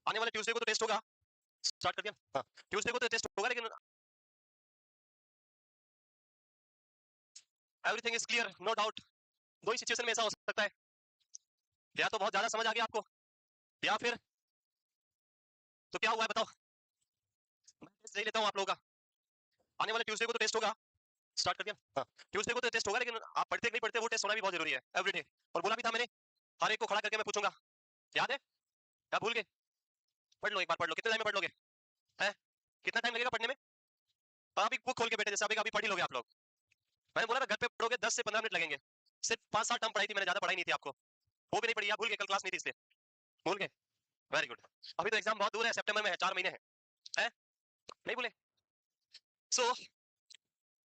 आने वाले ट्यूसडे को तो टेस्ट होगा, स्टार्ट कर दिया। हाँ, ट्यूसडे को तो टेस्ट होगा, लेकिन everything is clear, no doubt. दो ही सिचुएशन में ऐसा हो सकता है, या तो बहुत ज्यादा समझ आ गया आपको, या फिर तो क्या हुआ है बताओ। मैं टेस्ट ले लेता हूँ आप लोगों का। आने वाले ट्यूसडे को तो टेस्ट होगा, स्टार्ट कर दिया। हाँ, ट्यूसडे को तो टेस्ट होगा, लेकिन आप पढ़ते नहीं पढ़ते, वो टेस्ट होना भी बहुत जरूरी है एवरीडे। और बोला भी था मैंने, हर एक को खड़ा करके मैं पूछूंगा, याद है या भूल गए? पढ़ लो एक बार, पढ़ लो। कितने टाइम में पढ़ लोगे? है कितना टाइम लगेगा पढ़ने में? अभी बुक खोल के बैठे जैसे अभी पढ़ ही लोगे आप लोग। मैंने बोला ना घर पे पढ़ोगे 10 से 15 मिनट लगेंगे। सिर्फ 5-7 टर्म पढ़ाई थी मैंने, ज्यादा पढ़ाई नहीं थी आपको। वो भी नहीं पढ़ी, आप भूल गए, कल क्लास नहीं थी इसलिए भूल गए। Very good. अभी तो एग्जाम बहुत दूर है, सितंबर में है, 4 महीने है? नहीं भूले? सो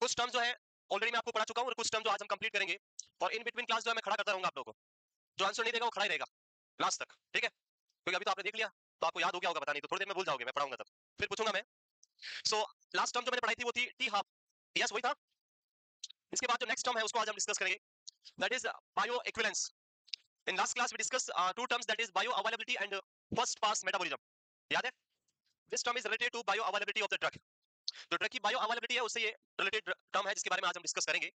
कुछ टर्म जो है ऑलरेडी मैं आपको पढ़ा चुका हूँ, और कुछ टर्म जो आज हम कंप्लीट करेंगे। और इन बिटवीन क्लास जो है मैं खड़ा करता रहूंगा आप लोगों को। जो आंसर नहीं देगा वो खड़ा ही रहेगा लास्ट तक, ठीक है? क्योंकि अभी तो आपने देख लिया, तो आपको याद हो गया होगा, पता नहीं तो थोड़ी देर में भूल जाओगे, मैं पढ़ाऊंगा तब फिर पूछूंगा मैं। सो लास्ट टर्म जो मैंने पढ़ाई थी वो थी टी हाफ। यस वही था। इसके बाद जो नेक्स्ट टर्म है उसको आज हम डिस्कस करेंगे, that is bio equivalence. In last class we discuss two terms, that is bio availability and first pass metabolism. याद है? This term is related to bio availability of the drug. जो drug की bio availability है उससे ये related term है, जिसके बारे में आज हम डिस्कस करेंगे।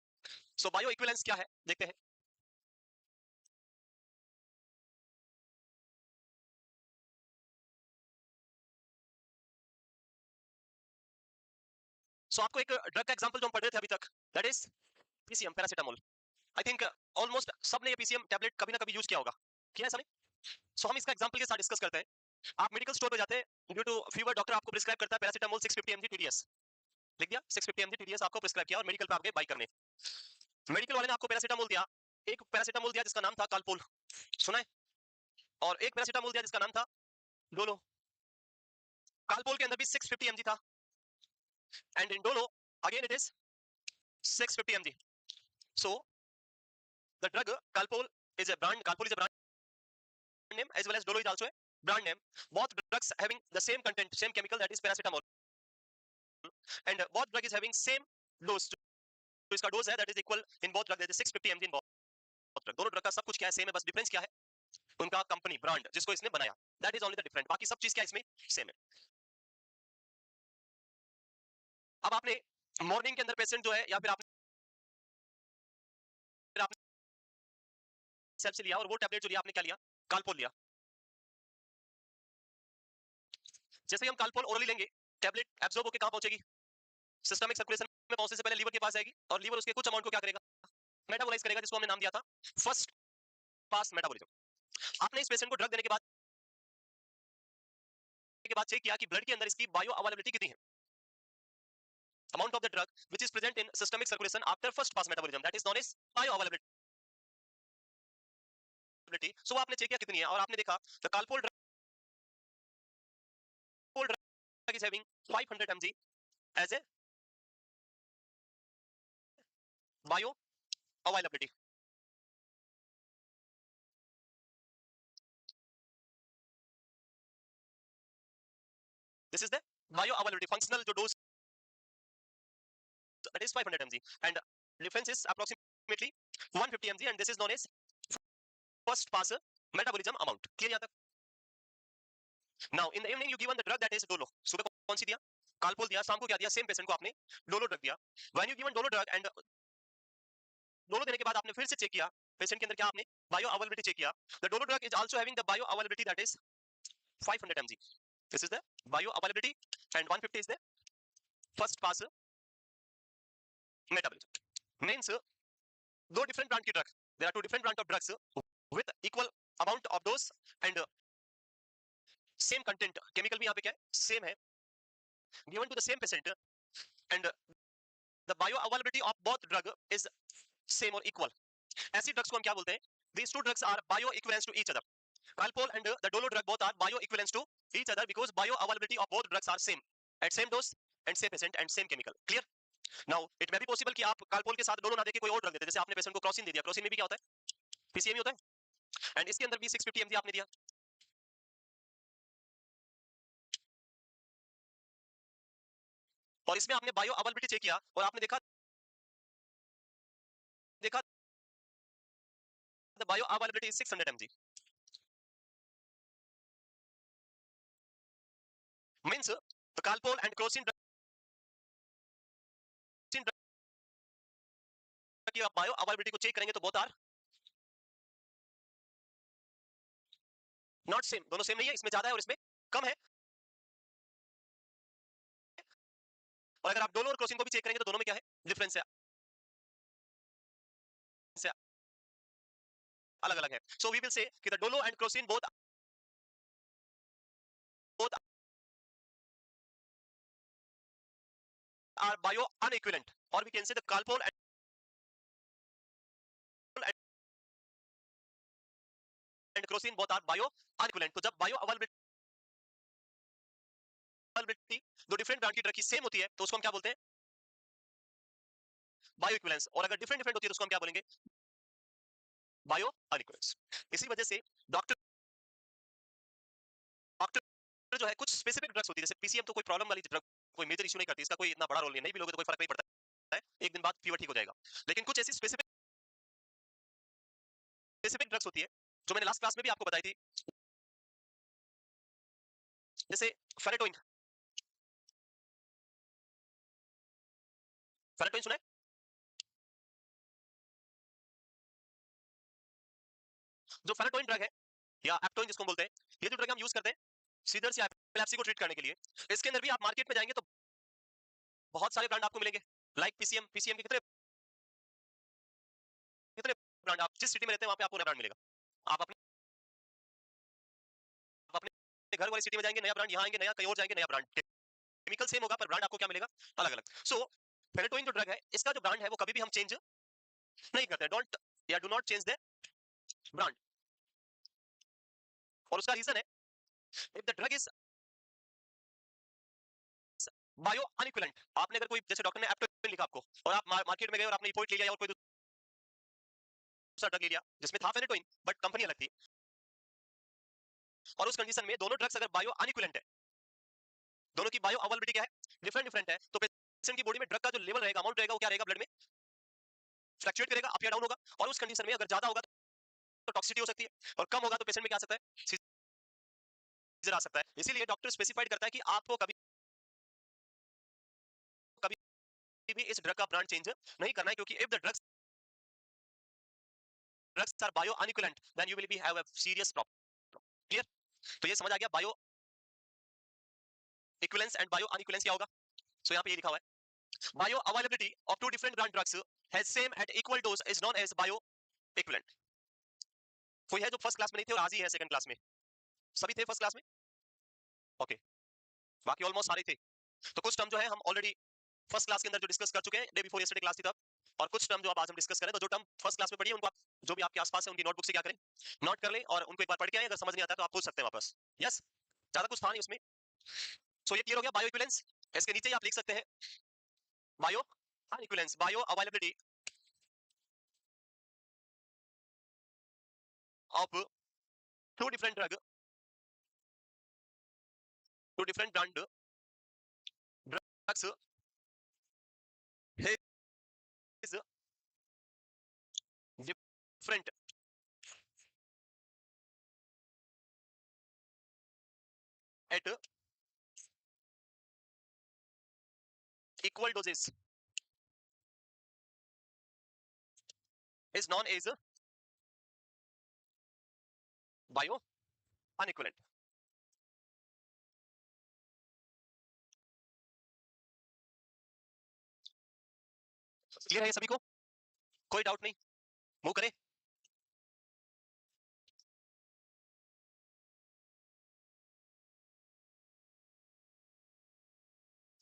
सो बायो इक्विवेलेंस क्या है देखते हैं। सो आपको एक ड्रग का एग्जांपल जो हम पढ़ रहे थे अभी तक, that is PCM, paracetamol. I think almost सबने ये पीसीएम टैबलेट कभी ना कभी यूज किया होगा, किया है सबने? सो हम इसका एग्जांपल के साथ डिस्कस करते हैं। आप मेडिकल स्टोर पे जाते हैं, ड्यू टू फीवर डॉक्टर आपको प्रिस्क्राइब करता है पैरासीटामोल 650 mg टीडीएस। लिख दिया 650 mg टीडीएस आपको प्रिस्क्राइब किया, और मेडिकल पे आप गए बाई करने। मेडिकल वाले ने आपको पैरासीटामोल दिया, एक पैरासीटामोल दिया जिसका नाम था कालपोल, सुना है? और एक पैरासीटामोल दिया जिसका नाम था डोलो। कालपोल के अंदर भी 650 mg था, and in Dolo again it is 650 mg. So the drug Calpol is a brand. Calpol is a brand name, as well as Dolo is also a brand name. Both drugs having the same content, same chemical, that is paracetamol, and both drug is having same dose. तो इसका dose है that is equal in both drug, that is 650 mg in both drug. दोनों drug का सब कुछ क्या है, same है, बस डिफरेंस क्या है? उनका कंपनी ब्रांड जिसको इसने बनाया, that is only the different, बाकी सब चीज क्या इसमें सेम है। अब आपने मॉर्निंग के अंदर पेशेंट जो है, या फिर आपने सेल्फ से लिया, और वो टैबलेट जो लिया आपने क्या लिया? कालपोल लिया। जैसे ही हम कालपोल ओरली लेंगे, टैबलेट एब्जॉर्ब होकर कहां पहुंचेगी? सिस्टमिक सर्कुलेशन में पहुंचने से पहले लीवर के पास आएगी, और लीवर उसके कुछ अमाउंट को क्या करेगा? मेटाबोलाइज करेगा, जिसको हमने नाम दिया था फर्स्ट पास मेटाबॉलिज्म। आपने इस पेशेंट को ड्रग देने के बाद चेक किया कि ब्लड के अंदर इसकी बायो अवेलेबिलिटी कितनी है, amount of the drug which is present in systemic circulation after first pass metabolism, that is known as bioavailability. So आपने चेक किया कितनी है, और आपने देखा the calpol drug is having 500 mg as a bioavailability. This is the bioavailability functional dose, that is 500 mg, and difference is approximately 150 mg, and this is known as first pass metabolism amount. Clear यहाँ तक? Now in the evening you given the drug that is dolo. सुबह कौन सी दिया? Calpol दिया, शाम को क्या दिया? सेम पेशेंट को आपने डोलो ड्रग दिया। When you given Dolo drug, and Dolo देने के बाद आपने फिर से चेक किया पेशेंट के अंदर क्या, आपने बायो अवेलेबिलिटी चेक किया। The Dolo drug is also having the bio availability, that is 500 mg. This is the bio availability, and 150 is the first pass metabolism. Means दो डिफरेंट ब्रांड की drug, there are two different brand of drugs with equal amount of dose and same content, chemical भी यहाँ पे क्या है, same है, given to the same patient, and the bio availability of both drug is same और equal. ऐसी drugs को हम क्या बोलते हैं? These two drugs are bioequivalent to each other. Calpol and the Dolo drug both are bioequivalent to each other because bioavailability of both drugs are same at same dose and same patient and same chemical. Clear? Now it may be possible कि आप Calpol के साथ Dolo ना देके कोई और drug देते, जैसे आपने पेशेंट को क्रोसिन दे दिया। क्रोसिन में भी क्या होता है? पीसीएम ही होता है, एंड इसके अंदर भी 650 mg आपने दिया, और इसमें आपने बायो अवेलेबिलिटी चेक किया, और आपने देखा देखा the bio availability is 600 mg. Means the calpol and crocin drug की आप बायो अवेलेबिलिटी को चेक करेंगे तो बोथ आर नॉट सेम, दोनों सेम नहीं है, इसमें ज्यादा है और इसमें कम है। और अगर आप डोलो और क्रोसिन को भी चेक करेंगे तो दोनों में क्या है, डिफरेंस है, अलग अलग है। सो वी विल से कि the Dolo and Crocin both are bio inequivalent, और we can say the calpol and Crocin both are bio inequivalent. तो जब बायो अवेलेबिलिटी दो डिफरेंट ब्रांड की ड्रग की सेम होती है तो उसको हम क्या बोलते हैं, बायो इक्विवेलेंस। और अगर डिफरेंट डिफरेंट होती है तो उसको हम क्या बोलेंगे, बायो अनइक्विवेलेंस। इसी वजह से डॉक्टर डॉक्टर जो है कुछ स्पेसिफिक ड्रग्स होती है, जैसे पीसीएम तो कोई प्रॉब्लम वाली ड्रग, कोई मेजर इशू नहीं करती, इसका कोई इतना बड़ा रोल नहीं भी लोगे तो कोई फर्क नहीं पड़ता है, एक दिन बाद फीवर ठीक हो जाएगा। लेकिन कुछ ऐसी स्पेसिफिक ड्रग्स होती है जो मैंने लास्ट क्लास में भी आपको बताई थी, जैसे फेरेटोइन। फेरेटोइन सुना है? जो फेरेटोइन ड्रग है या एप्टोइन जिसको बोलते हैं, ये जो ड्रग हम यूज करते हैं सीजर्स या एपिलेप्सी को ट्रीट करने के लिए, इसके अंदर भी आप मार्केट में जाएंगे तो बहुत सारे ब्रांड आपको मिलेंगे, लाइक पीसीएम। पीसीएम के कितने कितने ब्रांड, आप जिस सिटी में रहते हैं वहां पे आपको नया ब्रांड मिलेगा। आप अपने घर वाली सिटी में जाएंगे नया ब्रांड, यहाँ आएंगे नया, कहीं और जाएंगे नया ब्रांड, केमिकल सेम होगा पर ब्रांड आपको क्या मिलेगा, अलग अलग। सो फेरेटोइन जो ड्रग है इसका जो ब्रांड है वो कभी भी हम चेंज नहीं करते, डोंट या do not change the brand. और उसका रीजन है, if the drug is bio inequivalent, आपने अगर कोई, जैसे डॉक्टर ने एप्टोइन लिखा आपको और आप मार्केट में गए और आपने इपोइट ले लिया और कोई दूसरा ड्रग ले लिया जिसमें था फेरेटोइन बट कंपनी अलग थी, और उस कंडीशन में दोनों ड्रग्स अगर बायो अनइक्विवेलेंट है, दोनों की बायो अवेलेबिलिटी क्या है, डिफरेंट डिफरेंट है, तो पेशेंट की बॉडी में ड्रग का जो लेवल रहेगा, अमाउंट रहेगा, वो क्या रहेगा, ब्लड में फ्लक्चुएट करेगा, अप या डाउन होगा। और उस कंडीशन में अगर ज्यादा होगा तो टॉक्सिसिटी हो सकती है, और कम होगा तो पेशेंट में क्या आ सकता है, सीजर आ सकता है। इसीलिए डॉक्टर स्पेसिफाइड करता है कि आपको कभी कभी भी इस ड्रग का ब्रांड चेंज नहीं करना है, क्योंकि if the drugs are bio inequivalent then you will be have a serious problem. Clear? तो ये समझ आ गया bio equivalence and bio inequivalence क्या होगा। सो यहाँ पे ये लिखा हुआ है, bio availability of two different brand drugs has same at equal dose is known as bio equivalent. कोई है जो फर्स्ट क्लास में नहीं थे और आज ही है सेकंड क्लास में? सभी थे फर्स्ट क्लास में? ओके, बाकी ऑलमोस्ट सारे थे। तो कुछ टर्म जो है हम ऑलरेडी फर्स्ट क्लास के अंदर जो डिस्कस कर चुके हैं, डे बिफोर यस्टरडे क्लास थी तब, और कुछ टर्म जो अब आज हम डिस्कस करें, तो जो टर्म फर्स्ट क्लास में पढ़ी है उनको आप जो भी आपके आसपास है उनकी नोटबुक से क्या करें, नोट कर लें और उनको एक बार पढ़ के आए, अगर समझ नहीं आता तो आप पूछ सकते हैं वापस। यस, ज्यादा कुछ था नहीं उसमें। सो ये क्लियर हो गया बायो इक्विवेलेंस। इसके नीचे ही आप लिख सकते हैं bio inequivalence, bio availability of two different drug, two different brand drugs is different at equal doses is known as bio unequivalent। Clear है ये सभी को? कोई डाउट नहीं? मूव करें?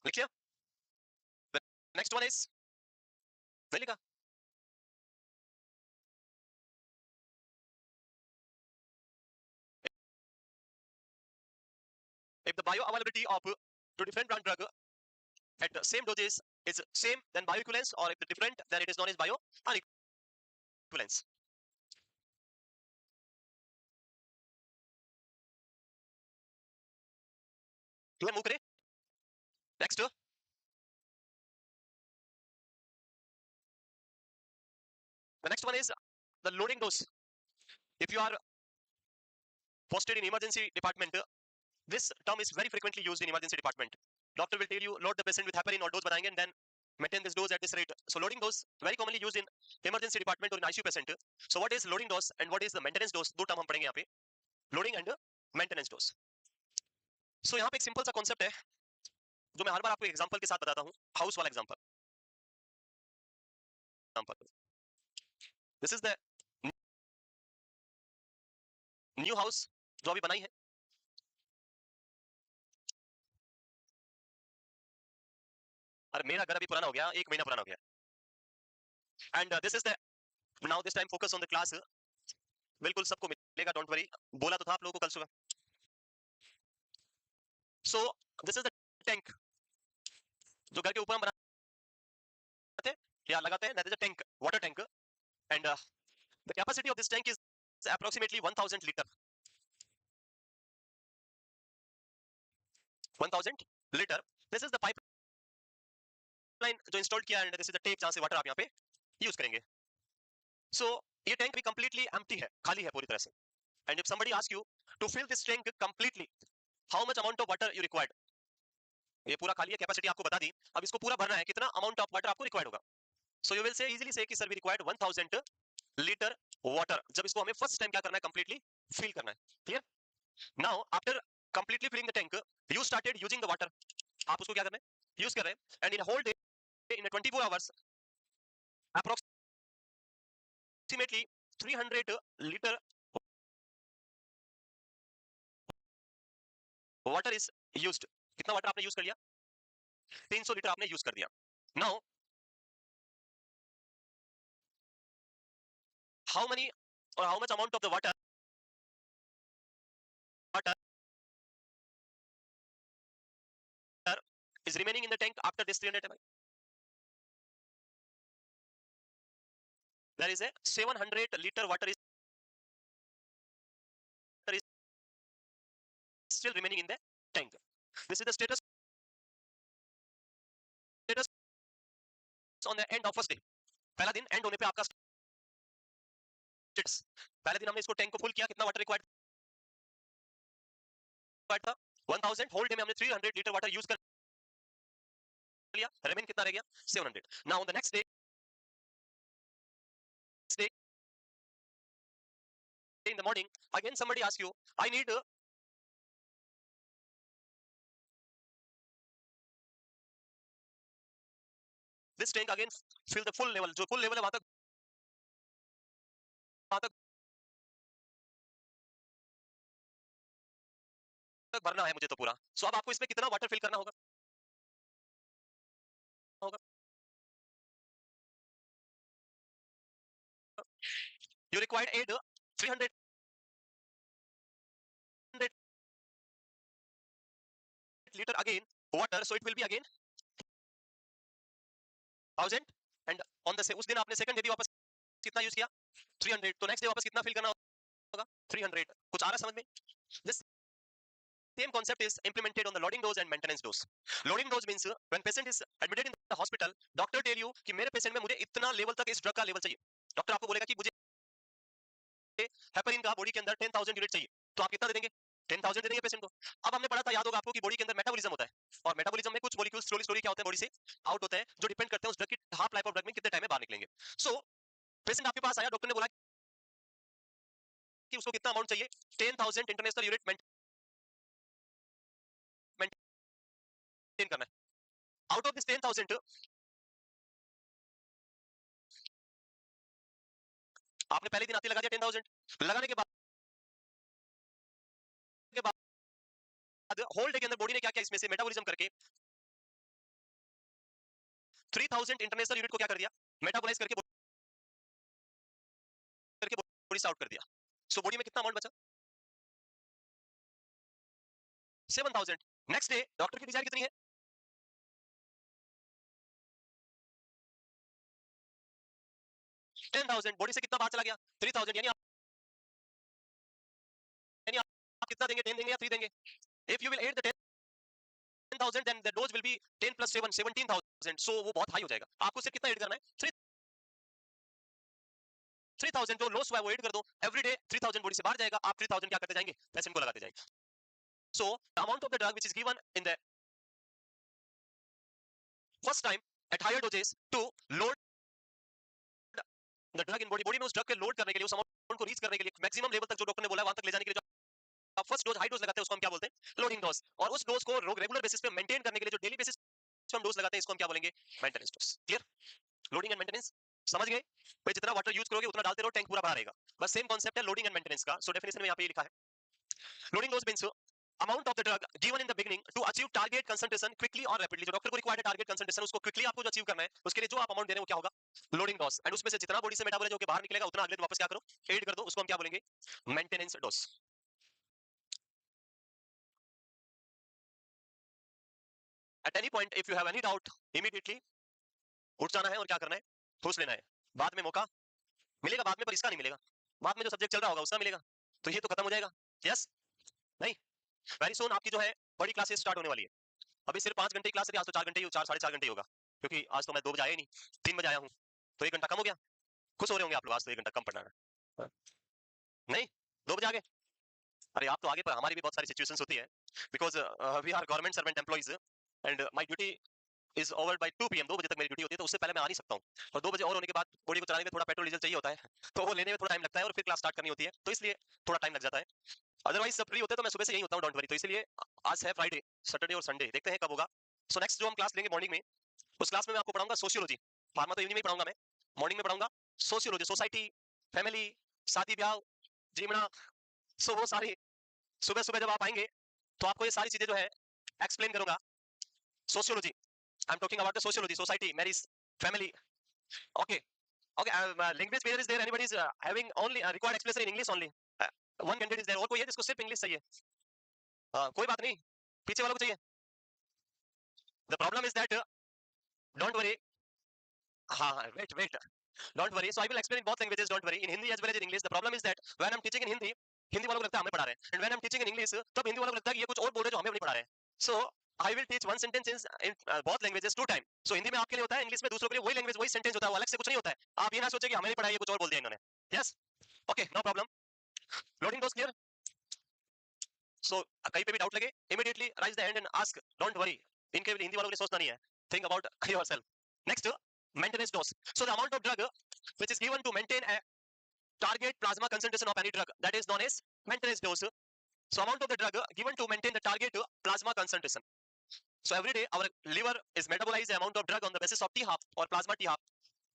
लिखिए, नेक्स्ट वन इज, नहीं लिखा? if the bioavailability of two different brand drug at the same doses is same then bioequivalence, or if it's different then it is known as bio unequivalence। Clear? Move करें next. The next one is the loading dose. If you are posted in emergency department this term is very frequently used in emergency department. Doctor will tell you load the patient with heparin or dose बढ़ाएंगे and then maintain this dose at this rate. So loading dose very commonly used in emergency department or in ICU patient. So what is loading dose and what is the maintenance dose? दो term हम पढ़ेंगे यहाँ पे, loading and maintenance dose. So यहाँ पे एक simple सा concept है जो मैं हर बार आपको एग्जांपल के साथ बताता हूँ, हाउस वाला example. This is the new house जो अभी बनाई है. अरे मेरा घर अभी पुराना हो गया, 1 महीना पुराना हो गया. And this is the now this time focus on the class. बिल्कुल सबको मिलेगा, डोंट वरी. बोला तो था आप लोगों को कल सुबह. सो दिस इज द टैंक जो घर के ऊपर हम बनाते हैं या लगाते हैं. That is a tank, water tank. And the capacity of this tank is approximately 1000 liter. 1000 liter. This is the pipeline जो इंस्टॉल किया and this is the tape जहां से वाटर आप यहां पे यूज करेंगे. सो ये टैंक भी कंप्लीटली एम्प्टी है, खाली है पूरी तरह से. And if somebody ask you to fill this tank completely, how much amount of water you required? ये पूरा खाली है, कैपेसिटी आपको बता दी. अब इसको पूरा भरना है, कितना अमाउंट ऑफ वाटर आपको रिक्वायर्ड होगा. So you will say easily say कि sir we required 1000 litre water. जब इसको हमें फर्स्ट टाइम क्या करना है, कंप्लीटली फिल करना है. Clear? Now after completely filling the tank you started using the water. आप उसको क्या कर रहे हैं, यूज कर रहे हैं. And in whole day, in 24 hours approximately 300 litre water is used. कितना वाटर आपने यूज कर लिया? 300 लीटर आपने यूज कर दिया. Now how many or how much amount of the water is remaining in the tank after this 300 ml? There is a 700 liter water is still remaining in the tank. This is the status on the end of first day. पहला दिन and होने पे आपका status. पहले दिन हमने इसको tank को फुल किया, कितना वाटर रिक्वायर्ड था? 1000. होल डे में हमने 300 लीटर वाटर यूज कर लिया. रिमेन कितना रह गया? 700. Now on the next day in the morning, again somebody asks you, I need this tank again fill the full level. जो full level है वहां तक भरना है मुझे तो पूरा. सो अब आपको इसमें कितना वाटर फिल करना होगा? You required add 300 liter again water, so it will be again 1000. and on the उस दिन आपने सेकंड डे भी वापस कितना यूज किया? 300. तो नेक्स्ट डे वापस कितना फिल करना होगा? 300. कुछ आ रहा समझ में? This same concept is implemented on the loading dose and maintenance dose. Loading dose means when patient is admitted in the hospital, doctor tell you कि मेरे पेशेंट में मुझे इतना लेवल तक इस ड्रग का लेवल चाहिए. डॉक्टर आपको बोलेगा कि मुझे हेपरिन का बॉडी के अंदर 10,000 यूनिट चाहिए. तो आप कितना दे देंगे? 10,000 दे देंगे पेशेंट को. अब हमने पढ़ा था, याद होगा आपको, कि बॉडी के अंदर मेटाबॉलिज्म होता है और मेटाबॉलिज्म में कुछ मॉलिक्यूल्स स्लोली क्या होते हैं बॉडी से आउट होते हैं, जो डिपेंड करते हैं उस ड्रग की हाफ लाइफ ऑफ ड्रग में कितने टाइम में बाहर निकलेंगे. सो पेशेंट आपके पास आया, डॉक्टर ने बोला कि उसको कितना अमाउंट चाहिए? 10,000 इंटरनेशनल यूनिट मेंटेन करना है. आउट ऑफ दिस 10,000 आपने पहले दिन आते लगा दिया 10,000. लगाने के बाद होल डे के अंदर बॉडी ने क्या किया, इसमें से मेटाबॉलिज्म करके 3,000 इंटरनेशनल यूनिट को क्या कर दिया? मेटाबोलाइज करके बॉडी से आउट कर दिया. सो बॉडी में कितना अमाउंट बचा? 7,000. नेक्स्ट डे डॉक्टर की डिजायर कितनी है? 10,000. बॉडी से कितना बाहर चला गया? 3,000. यानी आप कितना देंगे? 10 देंगे या 3 देंगे? If you will add the 10,000 then the dose will be 10 plus 7 17,000. so वो बहुत हाई हो जाएगा. आपको सिर्फ कितना ऐड करना है? 3,000. जो लॉस हुआ है वो ऐड कर दो. एवरी डे 3,000 बॉडी से बाहर जाएगा, आप 3,000 क्या करते जाएंगे? पेशेंट को लगाते जाएंगे. So the amount of the drug which is given in the first time at higher doses to load the drug in body में उस drug के load करने के लिए, उस amount को reach करने के लिए, maximum level तक जो डॉक्टर ने बोला है वहां तक ले जाने के लिए जो फर्स्ट डोज हाई डोज लगाते हैं उसको हम क्या बोलते हैं? Loading dose. और उस डोज को रेगुलर बेसिस पे मेंटेन करने के लिए जो डेली बेसिस पे हम डोज लगाते हैं इसको हम क्या बोलेंगे? Maintenance dose. Clear? Loading and maintenance समझ गए? भाई जितना वाटर यूज करोगे उतना डालते रहो, टैंक पूरा भरा रहेगा। बस सेम कांसेप्ट है लोडिंग एंड मेंटेनेंस का। सो डेफिनेशन में यहां पे ये लिखा है, loading dose means amount of the drug given in the beginning to achieve target concentration quickly or rapidly। जो डॉक्टर को रिक्वायर्ड है टारगेट कंसंट्रेशन उसको क्विकली आपको जो अचीव करना है उसके लिए जो आप अमाउंट दे रहे हो क्या होगा? Loading dose. एंड उसमें से जितना बॉडी से मेटाबॉलाइज होकर बाहर निकलेगा उतना अगले दिन वापस क्या करो? एड कर दो, उसको हम क्या बोलेंगे? Maintenance dose. At any point if you have any doubt immediately उठ जाना है और क्या करना है? ठोस लेना है। बाद में मौका मिलेगा, बाद में, पर इसका नहीं मिलेगा। बाद में जो सब्जेक्ट चल रहा होगा उसका मिलेगा। तो ये तो खत्म हो जाएगा। यस? नहीं? वेरी सून आपकी जो है बड़ी क्लासेस स्टार्ट होने वाली है। अभी सिर्फ 5 घंटे की क्लास है, आज तो 4 घंटे ही, 4 साढ़े 4 घंटे ही होगा, क्योंकि आज तो मैं 2 बजे आया ही नहीं, 3 बजे आया हूँ, तो 1 घंटा कम हो गया। खुश हो रहे होंगे आप लोग, आज तो 1 घंटा कम पढ़ना है। नहीं? 2 बजे आ गए? अरे आप तो आगे, पर हमारी भी बहुत सारी सिचुएशंस होती है, because we are government servant employees and my duty is over by 2 PM. 2 बजे तक मेरी ड्यूटी होती है, तो उससे पहले मैं आ नहीं सकता हूँ। और 2 बजे और होने के बाद बॉडी को चलाने में थोड़ा पेट्रोल डीजल चाहिए होता है, तो वो लेने में थोड़ा टाइम लगता है और फिर क्लास स्टार्ट करनी होती है, तो इसलिए थोड़ा टाइम लग जाता है। अदरवाइज सब फ्री होते तो मैं सुबह से यही होता हूँ, डोंट वरी। तो इसलिए आज है फ्राइडे, सैटरडे और संडे, देखते हैं कब होगा। सो नेक्स्ट जो हम क्लास लेंगे मॉर्निंग में, उस क्लास में मैं आपको पढ़ाऊंगा सोशियोलॉजी। फार्मा तो इवनिंग में पढ़ाऊंगा मैं, मॉर्निंग में पढ़ाऊंगा सोशियोलॉजी, सोसाइटी, फैमिली, शादी ब्याह, जीवना। सो वो सारी सुबह सुबह जब आप आएंगे तो आपको ये सारी चीजें जो है एक्सप्लेन करूंगा। Sociology, I am talking about the sociology, society, marriage, family. Okay okay. Language barrier is there? Anybody is having only required explanation in English only? One candidate is there, और कोई है जिसको सिर्फ इंग्लिश चाहिए? कोई बात नहीं, पीछे वालों को चाहिए। The problem is that, don't worry. हाँ हाँ, wait wait, don't worry. So I will explain in both languages, don't worry, in Hindi as well as in English. The problem is that when I am teaching in Hindi, Hindi वालों को लगता है हमें पढ़ा रहे हैं, and when I am teaching in English, तब हिंदी वालों को लगता है कि ये कुछ और बोल रहे हैं जो हमें नहीं पढ़ा रहे हैं। So I will teach one sentence in both languages 2 time. So Hindi में आपके लिए होता है, इंग्लिश में दूसरों के लिए वही लैंग्वेज वही सेंटेंस होता है, वो अलग से कुछ नहीं होता है। आप ये ना सोचें कि हमें नहीं पढ़ाया, ये कुछ और बोल दिया इन्होंने। Yes? Okay, no problem. Loading dose clear? So कहीं पे भी डाउट लगे immediately raise the hand and ask, don't worry. इनके हिंदी वालों के लिए सोचना नहीं है, think about yourself. Next, maintenance dose. So the amount of drug which is given to maintain a target plasma concentration of any drug, that is known as maintenance dose. So amount of the drug given to maintain the target plasma concentration. So every day our liver is metabolize the amount of drug on the basis of T half or plasma T half.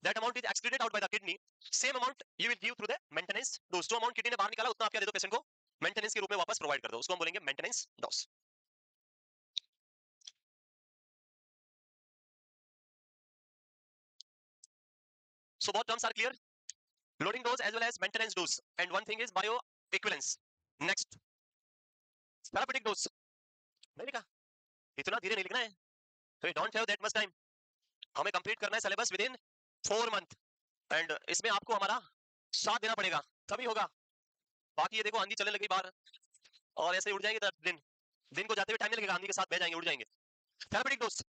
That amount is excreted out by the kidney. Same amount you will give through the maintenance dose. जो amount kidney ने बाहर निकाला उतना आप क्या दे दो patient को? Maintenance के रूप में वापस प्रोवाइड कर दो, उसको हम बोलेंगे maintenance dose. So both terms are clear, loading dose as well as maintenance dose, and one thing is bioequivalence. Next, therapeutic dose। नहीं लिखा? इतना धीरे नहीं लिखना है, तो don't have that much time. हमें कंप्लीट करना है syllabus with in 4 month, and इसमें आपको हमारा साथ देना पड़ेगा, तभी होगा। बाकी ये देखो आंधी चलने लगी बाहर, और ऐसे ही उड़ जाएंगे दिन, दिन को जाते हुए टाइम नहीं लगेगा, आंधी के साथ बह जाएंगे, उड़ जाएंगे। Therapeutic dose,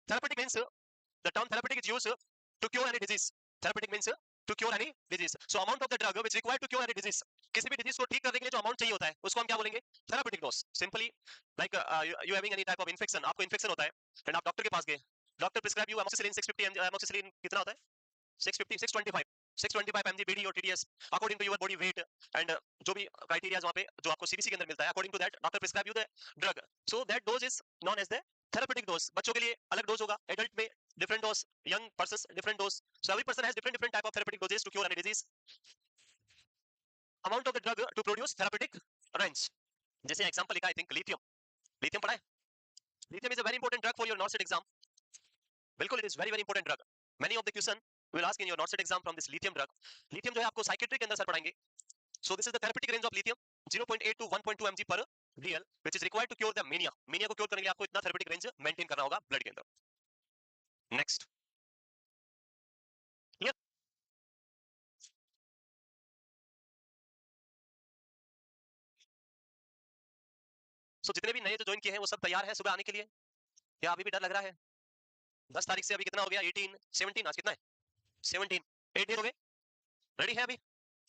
therapeutic means the term therapeutic is used to cure any disease. Therapeutic means to cure any disease. So amount of the drug which required to cure any disease, किसी भी डिजीज को ठीक करने के लिए जो amount चाहिए होता है उसको हम क्या बोलेंगे? Therapeutic dose. Simply like you having any type of infection, आपको इन्फेक्शन होता है एंड आप डॉक्टर के पास गए, doctor prescribe you amoxicillin 650 mg। Amoxicillin कितना होता है? 650, 625 mg BD और TDS according to your body weight, and जो भी क्राइटेरिया वहां पे जो आपको सीबीसी के अंदर मिलता है, according to that doctor prescribe you the drug. So that dose is known as the therapeutic dose. बच्चों के लिए अलग डोज होगा, एडल्ट में different dose, young persons different dose. So every person has different type of therapeutic doses to cure any disease. Amount of the drug to produce therapeutic range. जैसे example लिखा, I think lithium, lithium पढ़ा है? Lithium is a very important drug for your NORCET exam. बिल्कुल, it is very very important drug. Many of the question will ask in your NORCET exam from this lithium drug. Lithium जो है आपको psychiatry के अंदर sir पढ़ाएंगे। So this is the therapeutic range of lithium, 0.8 to 1.2 mg per dl, which is required to cure the mania. mania को cure करने के लिए आपको इतना थेरेपेटिक रेंज मेंटेन करना होगा ब्लड के अंदर। नेक्स्ट, सो जितने भी नए जो ज्वाइन किए हैं वो सब तैयार है सुबह आने के लिए, या अभी भी डर लग रहा है? 10 तारीख से अभी कितना हो गया? 18, 17, आज कितना है? 17, 8 दिन हो गए। रेडी है अभी?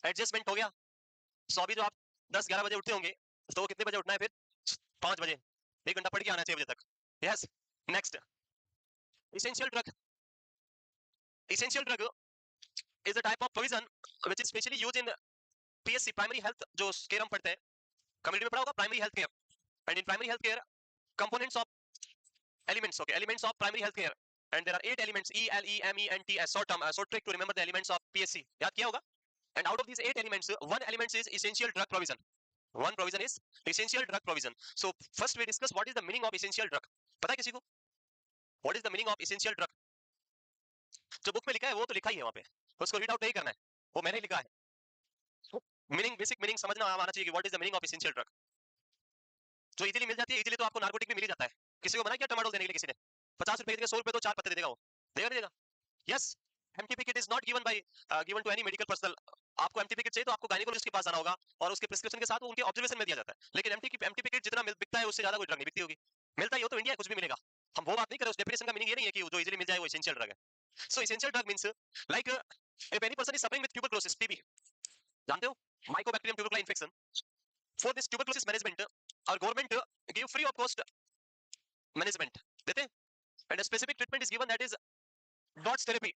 एडजस्टमेंट हो गया? सो अभी जो आप 10-11 बजे उठते होंगे, तो कितने बजे उठना है फिर? 5 बजे, 1 घंटा पढ़ के आना 6 बजे तक। Yes, next, essential drug. Essential drug is a type of poison which is specially used in PSC primary health, जो केयर हम पढ़ते हैं, कम्युनिटी में पढ़ा होगा primary health care, and in primary health care components of elements, okay, elements of primary health care, and there are 8 elements, ELEMENTS, short term, short trick to remember the elements of PSC, याद किया होगा, and out of these 8 elements, one element is essential drug provision, one provision is essential drug provision. So first we discuss what is the meaning of essential drug. पता है किसी को what is the meaning of essential drug? जो book में लिखा है वो तो लिखा ही है वहां पे, उसको रीड आउट नहीं करना है, वो मैंने लिखा है। मीनिंग, बेसिक मीनिंग समझना आना चाहिए कि what is the meaning of essential drug. जो इजीली मिल जाती है, इजीली तो आपको नार्कोटिक भी मिल ही जाता है। किसी को मना किया टमाटो देने के लिए, किसी ने 50 रुपए देगा, 100 रुपए तो 4 पत्ते दे देगा, वो देगा नहीं देगा? Yes, MTP kit is not given by given to any medical personal. आपको एमटीपी किट चाहिए तो आपको गायनेकोलॉजिस्ट के पास जाना होगा और उसके प्रिस्क्रिप्शन के साथ वो उनके ऑब्जर्वेशन में दिया जाता है। लेकिन एमटीपी किट जितना बिकता है उससे ज्यादा कोई ड्रग नहीं बिकती होगी। मिलता ही हो तो इंडिया कुछ भी मिलेगा, हम वो बात नहीं कर रहे। उस डेफिनेशन का मीनिंग ये नहीं है कि जो इजीली मिल जाए वो एसेंशियल ड्रग है। So essential drug means like if any person is suffering with tuberculosis, TB, जानते हो, mycobacterium tubercular infection, for this tuberculosis management और government give free of cost management देते हैं, and a specific treatment is given that is DOTS therapy.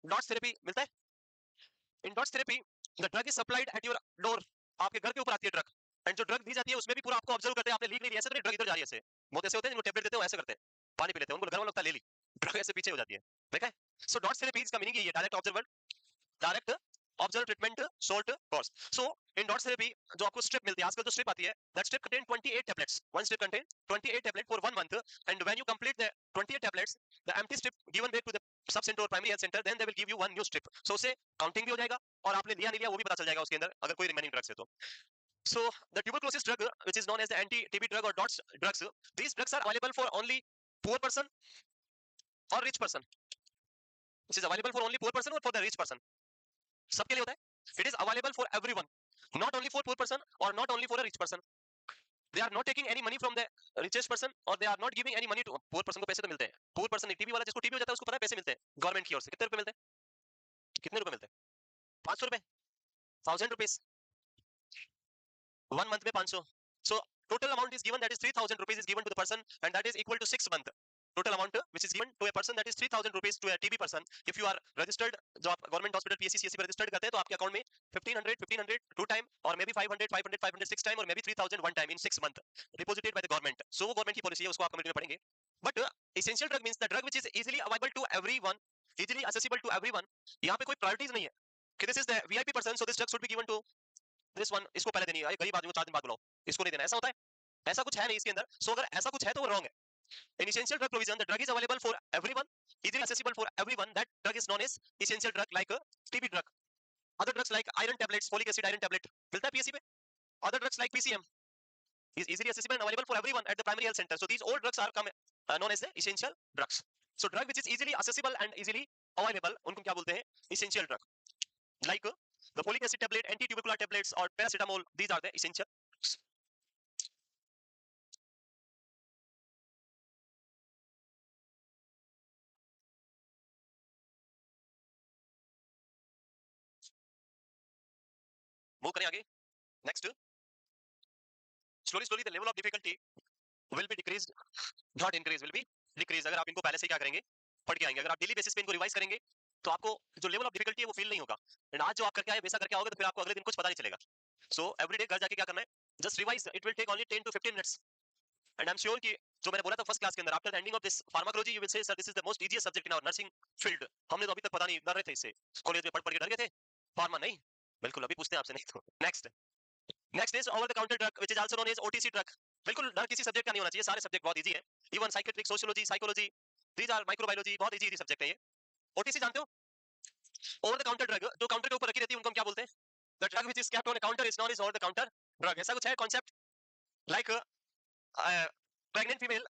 DOTS therapy मिलता है। In DOTS therapy the drug is supplied at your door, आपके घर के ऊपर आती है ड्रग, एंड जो ड्रग दी जाती है उसमें भी पूरा आपको ऑब्जर्व करते हैं, आपने लीक नहीं लिया, ऐसे तो ड्रग इधर जा रही है, ऐसे बहुत ऐसे होते हैं जिनको टेबलेट देते हो ऐसे करते हैं, पानी पी लेते हैं, उनको घर वालों लगता है ले ली, ड्रग ऐसे पीछे हो जाती है, देखा है? सो डॉट्स थेरेपी का मीनिंग ये है, direct observer, direct observe treatment short course. So in DOTS therapy जो आपको स्ट्रिप मिलती है, आजकल जो स्ट्रिप आती है, that strip contain 28 tablets, one strip contain 28 tablet for 1 month, and when you complete the 28 tablets, the empty strip given back to the sub centre और primary health centre, then they will give you one new strip. So उससे counting भी हो जाएगा और आपने लिया नहीं लिया वो भी पता चल जाएगा उसके अंदर, अगर कोई रिमेनिंग ड्रग्स है तो। So the tuberculosis drug, which is known as the anti-TB drug or DOTS drugs, these drugs are available for only poor person or rich person. This is available for only poor person or for the rich person. सबके लिए होता है. It is available for everyone, not only for poor person or not only for a rich person. They are not taking any money from the richest person or they are not giving any money to poor person. को पैसे तो मिलते हैं. Poor person TB वाला जिसको TB हो जाता है उसको पता है पैसे मिलते हैं गवर्नमेंट की ओर से. कितने रुपए मिलते हैं? कितने रुपए मिलते हैं? 500 रुपए, 1000 rupees. 1 month में 500. So total amount is given, that is 3000 rupees is given to the person, and that is equal to 6 month. Total amount which is given to a person, that is 3000 rupees to a TB person. If you are registered, जो आप government hospital PSC CSC पे registered करते हैं तो आपके account में 1500 2 time और may B 500 6 time और may be 3000 1 time in 6 month deposited by the government. So वो गवर्नमेंट की पॉलिसी है, उसको आप कमेंट में पढ़ेंगे. But essential drug means the drug which is easily available to everyone, easily accessible to everyone. यहाँ पे कोई प्रायोरिटीज नहीं है कि this is the VIP person, so this drug should be given to this one, इसको पहले देनी है, गरीब आदमी को 4 दिन बाद बुलाओ, इसको नहीं देना. ऐसा होता है? ऐसा कुछ है नहीं इसके अंदर. सो अगर ऐसा कुछ है तो वो रॉन्ग है. In essential drug provision, the drug is available for everyone, easily accessible for everyone. That drug is known as essential drug, like a TB drug. Other drugs like iron tablets, folic acid iron tablet, मिलता है PSC पे. Other drugs like PCM is easily accessible and available for everyone at the primary health center. So these all drugs are known as the essential drugs. So drug which is easily accessible and easily available, उनको क्या बोलते हैं? Essential drug. Like the folic acid tablet, anti-tubercular tablets, or paracetamol. These are the essential drugs. Move करें आगे. Next, slowly the level of difficulty will be decreased, not increase, will be decreased. अगर आप इनको पहले से क्या करेंगे, पढ़ के आएंगे, अगर आप डेली बेसिस पे इनको रिवाइज करेंगे तो आपको जो लेवल ऑफ डिफिकल्टी है वो फील नहीं होगा. एंड आज जो आप करके आए वैसा करके आओगे तो फिर आपको अगले दिन कुछ पता नहीं चलेगा. सो एवरीडे घर जाके क्या करना है, just revise. It will take only 10 to 15 minutes. And I am sure कि जो मैंने बोला था फर्स्ट क्लास के अंदर, after the ending of this pharmacology you will say sir this is the most easiest subject in our nursing field. हमने तो अभी तक पता नहीं, डर रहे थे इससे, कॉलेज में पढ़ के डर गए थे. फार्मा नहीं, बिल्कुल अभी पूछते हैं आपसे नहीं तो. Next is over the counter drug which is also known as OTC drug. बिल्कुल डर किसी सब्जेक्ट का नहीं होना चाहिए, सारे सब्जेक्ट बहुत इजी है. Even psychiatric, sociology, psychology, these are microbiology, बहुत इजी सब्जेक्ट है ये. ओटीसी जानते हो? ओवर द काउंटर ड्रग, जो काउंटर के ऊपर रखी रहती है उनको हम क्या बोलते हैं? The drug which is kept on a counter is known as over the counter drug. ऐसा कुछ है कांसेप्ट. लाइक प्रेग्नेंट फीमेल,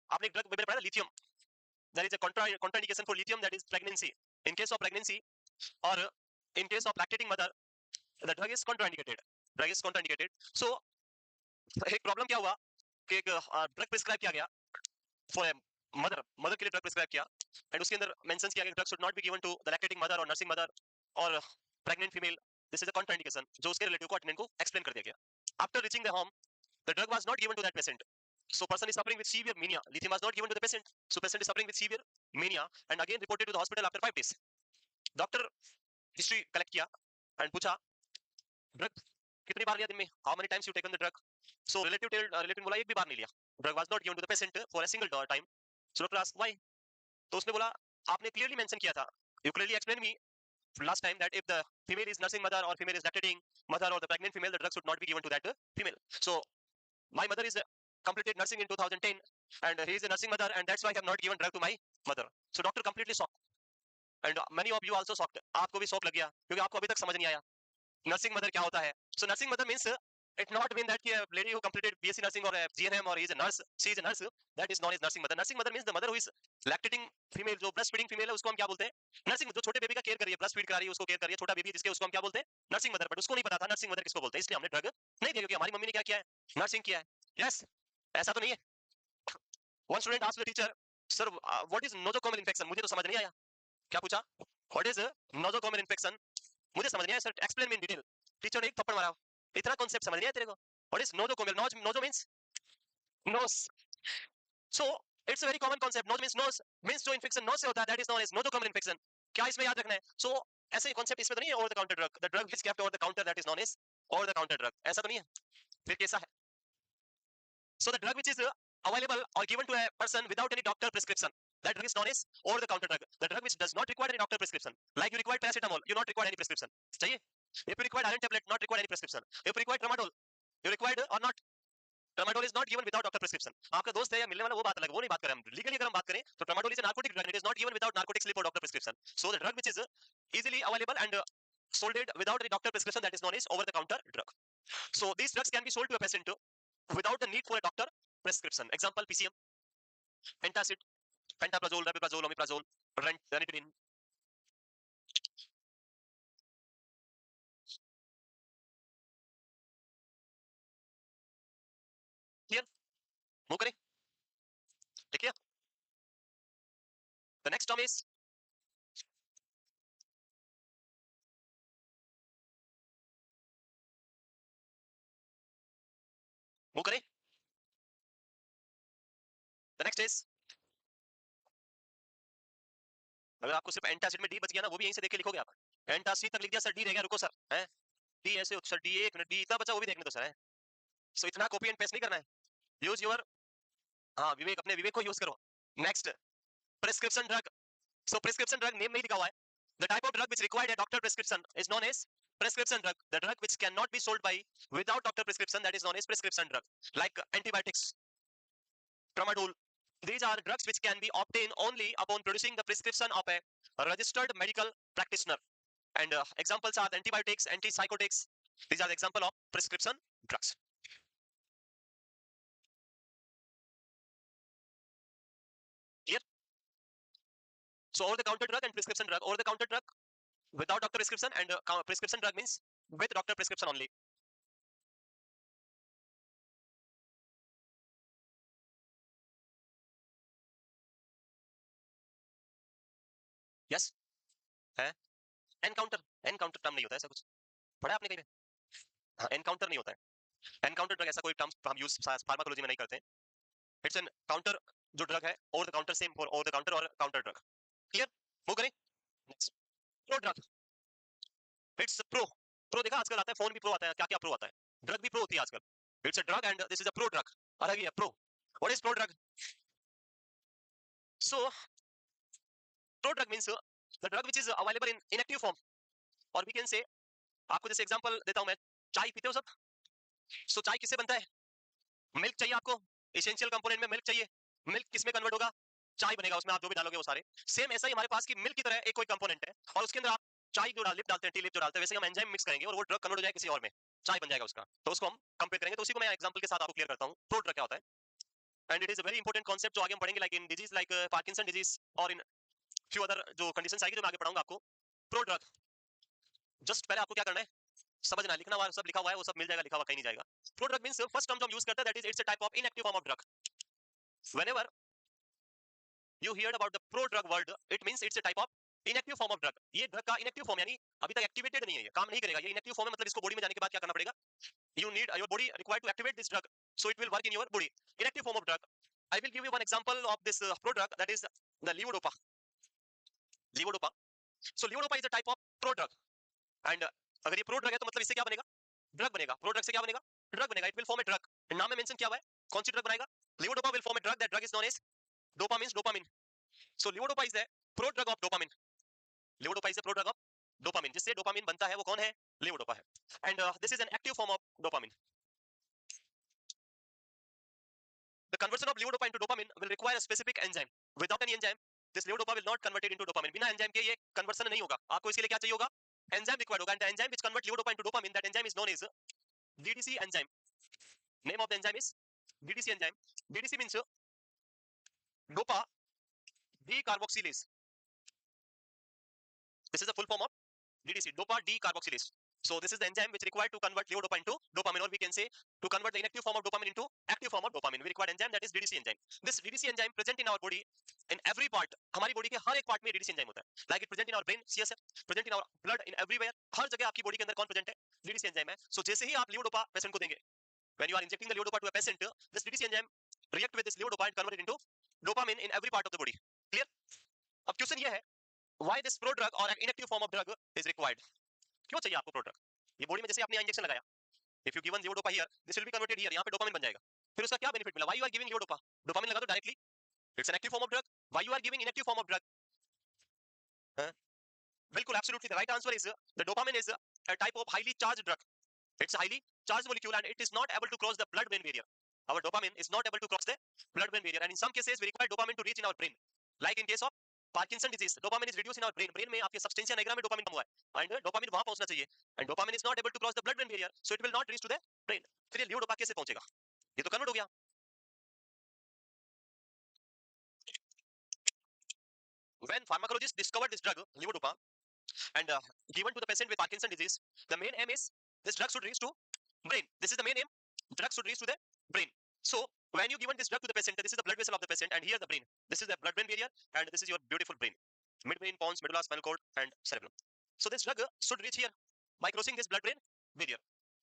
आपने एक ड्रग मैंने पढ़ा lithium, there is a contraindication for lithium, that is pregnancy. In case of pregnancy और in case of lactating mother the drug is contraindicated. Drug is contraindicated. So एक problem क्या हुआ कि एक ड्रग प्रिस्क्राइब किया गया फॉर मदर के लिए ड्रग प्रिस्क्राइब किया, एंड उसके अंदर मेंशन किया गया drug should not be given to the lactating mother और नर्सिंग मदर और pregnant female. This is a contraindication, जो उसके रिलेटिव को अटेंडेंट को एक्सप्लेन कर दिया गया. After reaching the home The drug was not given to that patient. So person is suffering with severe mania. Lithium was not given to the patient. So patient is suffering with severe mania and again reported to the hospital after 5 days. Doctor history collect किया and पूछा drug कितनी बार लिया दिन में? How many times you taken the drug? So relative बोला एक भी बार नहीं लिया. Drug was not given to the patient for a single time. So doctor asked why? तो उसने बोला आपने clearly mention किया था. You clearly explained me last time that if the female is nursing mother or female is lactating mother or the pregnant female, the drug should not be given to that female. So my mother is completed nursing in 2010 and he is a nursing mother and that's why I have not given drug to my mother. So doctor completely shocked and many of you also shocked. आपको भी shock लग गया क्योंकि आपको अभी तक समझ नहीं आया नर्सिंग मदर क्या होता है. So nursing mother means it not mean that a lady who completed BSc nursing or a GNM or is a nurse, she is a nurse, that is known as nursing mother. Nursing mother means the mother who is lactating female, जो breastfeeding female है उसको हम क्या बोलते हैं? Nursing. जो छोटे baby का केयर कर रही है, ब्रेस्ट फीड करा रही है, उसको केयर कर रही है, छोटा बेबी जिसके, उसको हम क्या बोलते हैं? Nursing mother. बट उसको नहीं पता था नर्सिंग मदर किसको बोलते हैं, इसलिए हमने ड्रग नहीं दिया क्योंकि हमारी मम्मी ने क्या किया है? नर्सिंग किया है. यस, ऐसा तो नहीं है. One student asked the teacher sir what is nosocomial infection. मुझे तो समझ नहीं आया. क्या पूछा? What is nosocomial infection. मुझे समझ नहीं आया sir, explain me in detail. Teacher ने एक थप्पड़ मारा. इतना कॉन्सेप्ट समझ नहीं आया तेरे को? What is nosocomial? Noso means nose. So it's a very common concept. Nose means nose. Means जो infection nose से होता है, that is known as nosocomial infection. क्या इसमें याद रखना है? So ऐसे concept इसमें तो नहीं है over the counter drug. The drug which kept over the counter that is known as over the counter drug. ऐसा तो नहीं है. फिर कैसा है? So the drug which is available or given to a person without any doctor prescription, that drug is known as over the counter drug. The drug which does not require any doctor prescription. Like you require paracetamol, you not require any prescription. चाहिए? If you require iron tablet, not require any prescription. If you require tramadol, you required or not? Tramadol is not given without doctor prescription. आपका दोस्त है या मिलने वाला वो बात अलग, वो नहीं बात करें हम. लीगली अगर हम बात करें तो tramadol is a narcotic drug. It is not given without narcotic slip or doctor prescription. So the drug which is easily available and sold without any doctor prescription, that is known as over the counter drug. So these drugs can be sold to a patient without the need for a doctor prescription. Example PCM, antacid, pantoprazole, rabeprazole, omeprazole, ranitidine. Clear? Move करें. ठीक है. The next term is move करें. The next is अगर आपको सिर्फ antacid में D बच गया ना, वो भी यहीं से देख के लिखोगे आप. एंटासिड तक लिख दिया सर, डी रह गया, रुको सर. हैं डी ऐसे सर, डी एक मिनट, डी इतना बचा वो भी देखने दो सर. है सो इतना कॉपी एंड पेस्ट नहीं करना है. यूज योर विवेक, अपने विवेक को यूज करो. Next prescription drug. So prescription drug name में ही लिखा हुआ है. The type of drug which required a doctor prescription is known as prescription drug. The drug which cannot be sold by without doctor prescription, that is known as prescription drug. Like antibiotics, tramadol. These are drugs which can be obtained only upon producing the prescription of a registered medical practitioner. And examples are the antibiotics, antipsychotics. These are the example of prescription drugs. Clear? So over the counter drug and prescription drug. Over the counter drug without doctor prescription and prescription drug means with doctor prescription only. Yes? है? Encounter, encounter term नहीं होता है ऐसा कुछ. पढ़ा आपने कहीं पे? हाँ, एनकाउंटर नहीं होता है. एनकाउंटर ड्रग ऐसा कोई टर्म हम यूज फार्माकोलॉजी में नहीं करते. इट्स एन काउंटर जो ड्रग है over the counter, same for over the counter और काउंटर ड्रग. क्लियर? मूव करें. Next pro drug. It's pro. Pro देखा आजकल आता है, फोन भी प्रो आता है, क्या क्या प्रो आता है. ड्रग भी प्रो होती है आजकल. It's a drug and this is a pro drug. अलग ही है pro. What is pro drug? So pro drug means the drug which is available in inactive form. और वी कैन से, आपको जैसे एग्जांपल देता हूं मैं. चाय पीते हो सब? सो चाय किससे बनता है? मिल्क चाहिए आपको, एसेंशियल कंपोनेंट में मिल्क चाहिए. मिल्क किसमें कन्वर्ट होगा? चाय बनेगा, उसमें आप जो भी डालोगे वो सारे. सेम ऐसा ही हमारे पास की मिल्क की तरह एक कोई कंपोनेंट है और उसके अंदर आप चाय जो लिप डालते हैं, टी लिप जो डालते हैं, वैसे हम एंजाइम मिक्स करेंगे और वो ड्रग कन्वर्ट हो जाएगा किसी और में, चाय बन जाएगा उसका. तो उसको हम कंपेयर करेंगे. तो उसी को मैं एग्जांपल के साथ आपको क्लियर करता हूं प्रो ड्रग क्या होता है. And it is a very important concept जो आगे हम पढ़ेंगे, like in disease like Parkinson disease और इन फ्यू अदर जो कंडीशंस आएगी जो मैं आगे पढ़ाऊंगा आपको. प्रो ड्रग जस्ट पहले आपको क्या करना है, समझना. लिखना हुआ सब लिखा हुआ है, वो सब मिल जाएगा, लिखा हुआ कहीं नहीं जाएगा. Pro drug means first term जो हम यूज करते हैं, that is it's a type of inactive form of drug. Whenever you heard about the pro drug word, it means it's a type of inactive form of drug. ये drug का inactive form, यानी अभी तक activated नहीं है, ये काम नहीं करेगा. ये इनएक्टिव फॉर्म है, मतलब इसको बॉडी में जाने के बाद क्या करना पड़ेगा? you need your body required to activate this drug, so it will work in your body. Inactive form of drug. I will give you one example of this prodrug, that is the levodopa. Levodopa. So levodopa is a type of prodrug, and अगर ये prodrug है तो मतलब इससे क्या बनेगा? Drug बनेगा. Prodrug से क्या बनेगा? ड्रग बनेगा. It will form a drug. नाम में मेंशन किया हुआ है कौन सी ड्रग बनाएगा? levodopa will form a drug. That drug is known as dopa, means dopamine. So levodopa is the prodrug of dopamine. Levodopa is the prodrug of dopamine. जिससे dopamine बनता है वो कौन है? levodopa है. And this is an active form of dopamine. The conversion of levodopa into dopamine will require a specific enzyme. Without any enzyme, this levodopa will not convert it into dopamine. बिना enzyme के ये conversion नहीं होगा. आपको इसके लिए क्या चाहिए होगा? एंजाइम रिक्वायर्ड होगा. And the enzyme which convert levodopa into dopamine, that enzyme is known as DDC enzyme. Name of the enzyme is DDC enzyme. DDC means dopa decarboxylase. This is the full form of DDC, dopa decarboxylase. So this is the enzyme which required to convert levodopa into dopamine, or we can say to convert the inactive form of dopamine into active form of dopamine. We require enzyme, that is DDC enzyme. This DDC enzyme present in our body in every part. हमारी body के हर एक part में DDC enzyme होता है. Like it present in our brain, CSF, present in our blood, in everywhere. हर जगह आपकी body के अंदर कौन प्रेजेंट है? DDC enzyme है. So जैसे ही आप levodopa पेशेंट को देंगे, when you are injecting the levodopa to a patient, this DDC enzyme react with this levodopa and convert it into dopamine in every part of the body. Clear? अब question ये है, why this prodrug or an inactive form of drug is required? क्यों चाहिए आपको prodrug? ये body में जैसे आपने इंजेक्शन लगाया, if you given levodopa here, this will be converted here, यहाँ पे डोपामिन बन जाएगा. फिर उसका क्या बेनिफिट मिला? Why you are giving levodopa? Dopamine लगा दो directly. It's an active form of drug. Why you are giving inactive form of drug? बिल्कुल, absolutely the right answer is the dopamine is a type of highly charged drug. It's a highly charged molecule and it is not able to cross the blood-brain barrier. Our dopamine is not able to cross the blood-brain barrier, and in some cases we require dopamine to reach in our brain. Like in case of Parkinson disease, dopamine is reduced in our brain. Brain में आपके substantia nigra में dopamine कम हुआ है, and dopamine वहाँ पहुँचना चाहिए, and dopamine is not able to cross the blood-brain barrier, so it will not reach to the brain. फिर ये levodopa कैसे पहुँचेगा? ये तो कन्वर्ट हो गया. When pharmacologists discovered this drug, levodopa, and given to the patient with Parkinson disease, the main aim is this drug should reach to brain. This is the main aim. Drug should reach to the brain. So when you given this drug to the patient, this is the blood vessel of the patient, and here the brain. This is the blood-brain barrier, and this is your beautiful brain. Midbrain, pons, medulla, spinal cord, and cerebellum. So this drug should reach here by crossing this blood-brain barrier.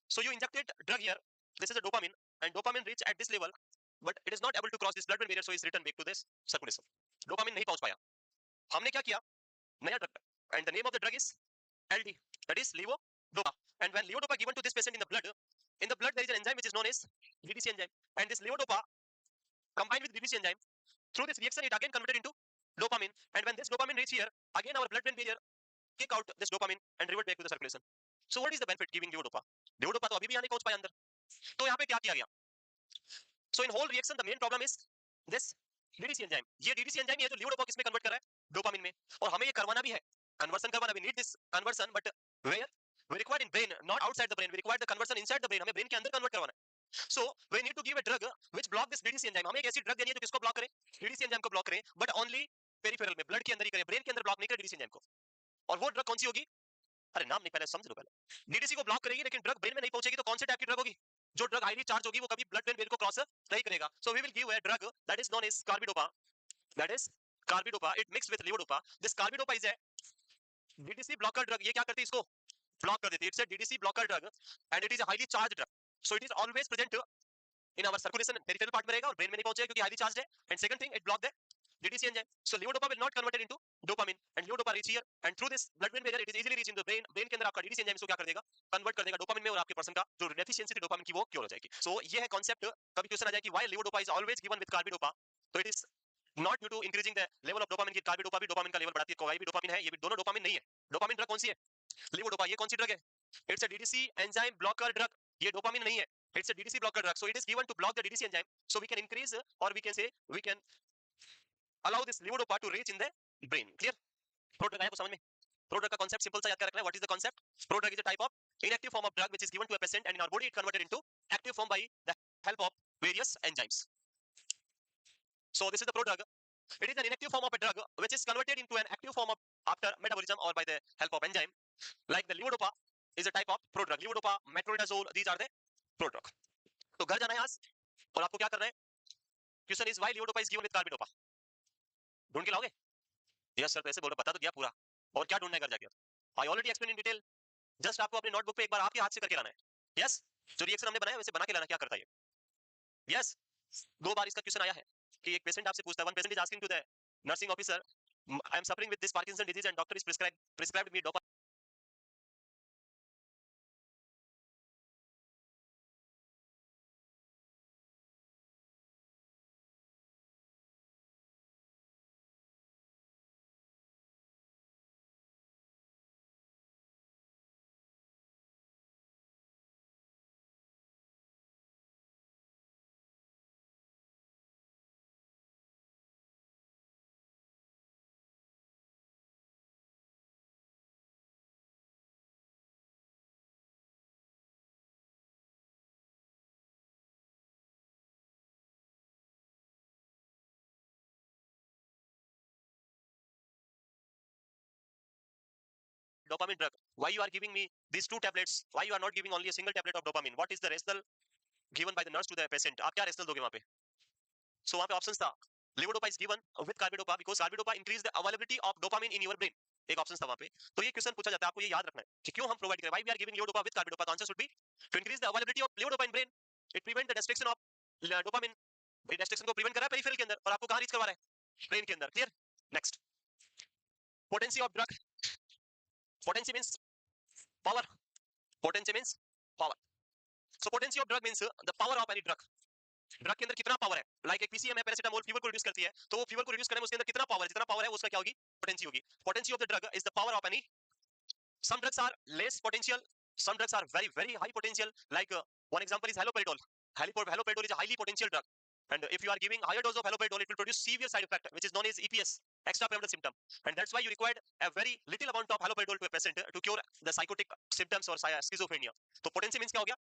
So you injected drug here. This is a dopamine, and dopamine reach at this level, but it is not able to cross this blood-brain barrier, so it's returned back to this circulation. Dopamine नहीं पहुंच पाया. हमने क्या किया? नया drug, and the name of the drug is LD, that is levodopa. And when levodopa given to this patient in the blood there is an enzyme which is known as DDC enzyme, and this levodopa combined with DDC enzyme, through this reaction it again converted into dopamine, and when this dopamine reach here, again our blood-brain barrier kick out this dopamine and revert back to the circulation. So what is the benefit giving levodopa? Levodopa तो अभी भी यहाँ नहीं पहुंच पाया अंदर. तो यहाँ पे क्या किया गया? So in whole reaction the main problem is this DDC enzyme. ये DDC enzyme ये तो levodopa किसमें convert कर रहा है? डोपामिन में. और हमें ये करवाना भी है, कन्वर्सन करवाना. We need this conversion, but where? We require in brain, not outside the brain. We require the conversion inside the brain. हमें brain के अंदर convert करवाना है. So we need to give a drug which block this DDC enzyme. हमें एक ऐसी drug देनी है जो किसको block करे? DDC enzyme को block करे, but only peripheral में, blood के अंदर ही करे, brain के अंदर block नहीं करे DDC enzyme को. और वो drug कौन सी होगी? अरे नाम नहीं पहले समझ लो. पहले DDC को block करेगी लेकिन drug brain में नहीं पहुंचेगी, तो कौन से टाइप की drug होगी? जो drug highly charged होगी वो कभी blood brain barrier को cross नहीं करेगा. So we will give a drug that is known as carbidopa. That is carbidopa. It mixed with levodopa. This carbidopa is a DDC blocker drug. ये क्या करती है? इसको block कर देती है. It's a DDC blocker drug and it is a highly charged drug. So it is always present in our circulation, peripheral part में रहेगा और brain में नहीं पहुंचेगा क्योंकि highly charged है. And second thing, it block the DDC enzyme. So levodopa will not convert it into dopamine, and levodopa reach here, and through this blood-brain barrier it is easily reach into the brain. Brain के अंदर आपका DDC enzyme इसको क्या कर देगा? Convert कर देगा dopamine में, और आपके person का जो deficiency थी dopamine की वो cure हो जाएगी. So ये है concept. कभी क्वेश्चन आ जाए कि why levodopa is always given with carbidopa? तो it is not due to increasing the level of dopamine. की carbidopa भी dopamine का level बढ़ाती है, कोई भी dopamine है, ये भी दोनों dopamine नहीं है. Dopamine drug कौन सी है? levodopa. ये कौन सी drug है? It's a DDC enzyme blocker drug. ये dopamine नहीं है. It's a DDC blocker drug. So it is given to block the DDC enzyme. So we can increase, or we can say we can allow this levodopa to reach in the brain. Clear? Prodrug आया कुछ समझ में? Prodrug का concept simple सा याद कर रखना है. What is the concept? Prodrug is a type of inactive form of drug which is given to a patient, and in our body it converted into active form by the help of various enzymes. So this is the prodrug. It is an inactive form of a drug which is converted into an active form of after metabolism or by the help of enzyme. Like the levodopa is a type of prodrug. Levodopa, metronidazole, these are the prodrug. तो घर जाना है आज और आपको क्या करना है? Question is why levodopa is given with carbidopa? ढूंढ के लाओगे? यस सर, ऐसे बोलो, बता तो दिया पूरा. और क्या ढूंढना है घर जाके? I already explained in detail. Just आपको अपने नोटबुक पे एक बार आपके हाथ से करके लाना है. Yes? जो रिएक्शन हमने बनाया वैसे बना के लाना, क्या करता है ये। यस, 2 बार इसका क्वेश्चन आया है कि एक पेशेंट आपसे पूछता है, one patient is asking to the nursing officer, I am suffering with this Parkinson disease and doctor is prescribed me dopamine. Dopamine drug. Why you are giving me these 2 tablets? Why you are not giving only a single tablet of dopamine? What is the rationale given by the nurse to the patient? आप क्या rationale दोगे वहां पे? So वहां पे options था, levodopa is given with carbidopa because carbidopa increase the availability of dopamine in your brain. एक option था वहां पे। तो ये क्वेश्चन पूछा जाता है, आपको ये याद रखना है कि क्यों हम प्रोवाइड करें, why we are giving levodopa with carbidopa. The answer should be to increase the availability of levodopa in brain. It prevent the destruction of dopamine. भाई destruction को prevent कर रहा है पेरिफेरल के अंदर, और आपको कहां रीच करवा रहा है, ब्रेन के अंदर। Clear? Next, potency of drug. Potency means power. Potency means power. So potency of drug means the power of any drug. Drug के अंदर कितना पावर है, लाइक एक पीसीएम है, पैरासिटामोल फीवर को रिड्यूस करती है, तो वो फीवर को रिड्यूस करने में उसके अंदर कितना पावर है, जितना पावर है उसका क्या होगी, पोटेंसी होगी। Potency of the drug is the power of any, some drugs are less potential, some drugs are very very high potential, like one example is haloperidol. Haloperidol is a highly potential drug, and if you are giving higher dose of haloperidol it will produce severe side effect which is known as EPS, extra pyramidal symptom, and that's why you required a very little amount of haloperidol to a patient to cure the psychotic symptoms or schizophrenia. तो potency means क्या हो गया,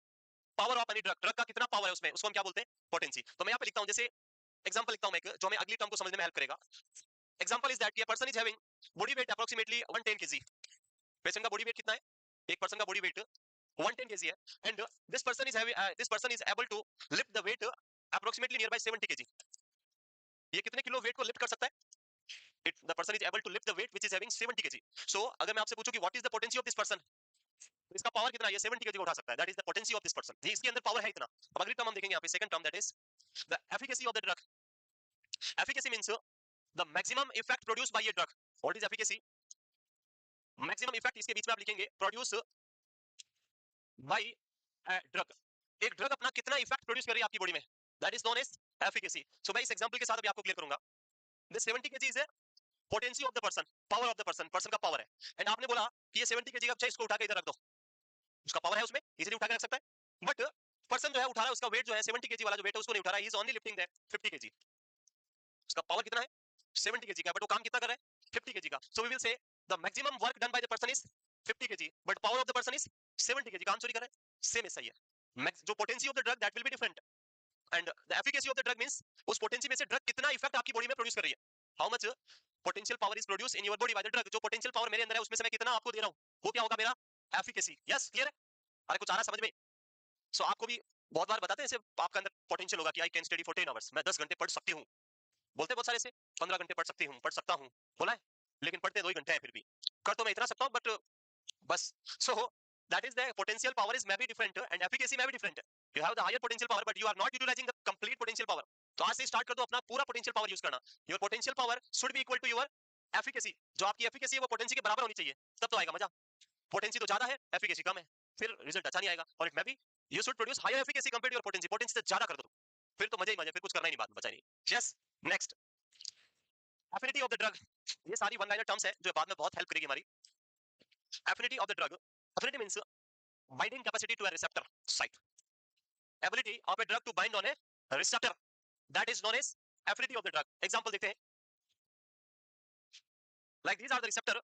power of any drug, drug का कितना power है उसमें, उसको हम क्या बोलते हैं, पोटेंसी। तो मैं यहाँ पे लिखता हूँ, जैसे एग्जांपल लिखता हूँ मैं एक, जो हमें अगली टर्म को समझने में हेल्प करेगा। Example is that a person is having body weight approximately 110 KG. Patient का बॉडी वेट कितना है, एक पर्सन का बॉडी वेट 110 केजी है, and this person is able to lift the weight approximately near by 70 KG. ये कितने kilo weight को lift कर सकता है, the person is able to lift the weight which is having 70 kg. So अगर मैं आपसे पूछूं कि what is the potency of this person, तो इसका पावर कितना है, ये 70 kg को उठा सकता है, that is the potency of this person, ये इसके अंदर पावर है इतना। अब अगली टर्म हम देखेंगे यहाँ पे, second term, that is the efficacy of the drug. Efficacy means the maximum effect produced by a drug. What is efficacy? Maximum effect इसके बीच में आप लिखेंगे प्रोड्यूस बाय अ ड्रग। एक ड्रग अपना कितना इफेक्ट प्रोड्यूस कर रही है आपकी बॉडी में, that is known as efficacy. So मैं इस एग्जांपल के साथ अभी आपको क्लियर करूंगा। This 70 KG is potency of the person, power of the person, person का पावर है, एंड आपने बोला कि ये 70 केजी का, अच्छा इसको उठा के इधर रख दो, उसका पावर है उसमें, इजीली उठा के रख सकता है, बट पर्सन जो है उठा रहा है, उसका वेट जो है 70 केजी वाला जो वेट है उसको नहीं उठा रहा है, he is only lifting the 50 KG. उसका पावर कितना है, 70 केजी का, बट वो काम कितना कर रहा है, 50 केजी का। So we will say the maximum work done by the person is 50 KG, but power of the person is 70 KG, काम चोरी कर रहा है, सेम ऐसा ही है। जो potency of the drug that will be different, and the efficacy of the drug means उस potency में से ड्रग कितना इफेक्ट आपकी बॉडी में प्रोड्यूस कर रही है, how much potential power is produce in your body by the drug. जो पोटेंशियल पावर मेरे अंदर है उसमें से मैं कितना आपको दे रहा हूं, वो क्या होगा, मेरा एफिकेसी। यस, क्लियर है? अरे कुछ आ रहा समझ में? सो आपको भी बहुत बार बताते हैं ऐसे, आपका अंदर पोटेंशियल होगा कि I can study for 10 hours, मैं 10 घंटे पढ़ सकती हूं, बोलते बहुत सारे से 15 घंटे पढ़ सकती हूं, पढ़ सकता हूं, बोला है, लेकिन पढ़ते 2 ही घंटे हैं, फिर भी कर तो मैं इतना सकता हूं, बट बस। सो that is the potential power is may be different and efficacy may be different. You have the higher potential power but you are not utilizing the complete potential power. तो आज से स्टार्ट कर दो अपना पूरा potential power use करना। Your potential power should be equal to your efficacy. जो आपकी एफिकेसी है वो पोटेंसी के बराबर होनी चाहिए, तब तो आएगा मजा। पोटेंसी तो ज्यादा है, एफिकेसी कम है, फिर रिजल्ट अच्छा नहीं आएगा। और it may be you should produce higher efficacy compared to your potency, potency से ज्यादा कर दो, फिर तो मजा ही मजा, फिर कुछ करना ही नहीं, बात बचा नहीं। Yes, next, affinity of the drug. ये सारी वन लाइनर टर्म्स है जो बाद में बहुत हेल्प करेगी हमारी। Affinity of the drug, affinity means binding capacity to a receptor site, ability of a drug to bind on a receptor, that is known as affinity of the drug. example देखते हैं, like these are the receptor,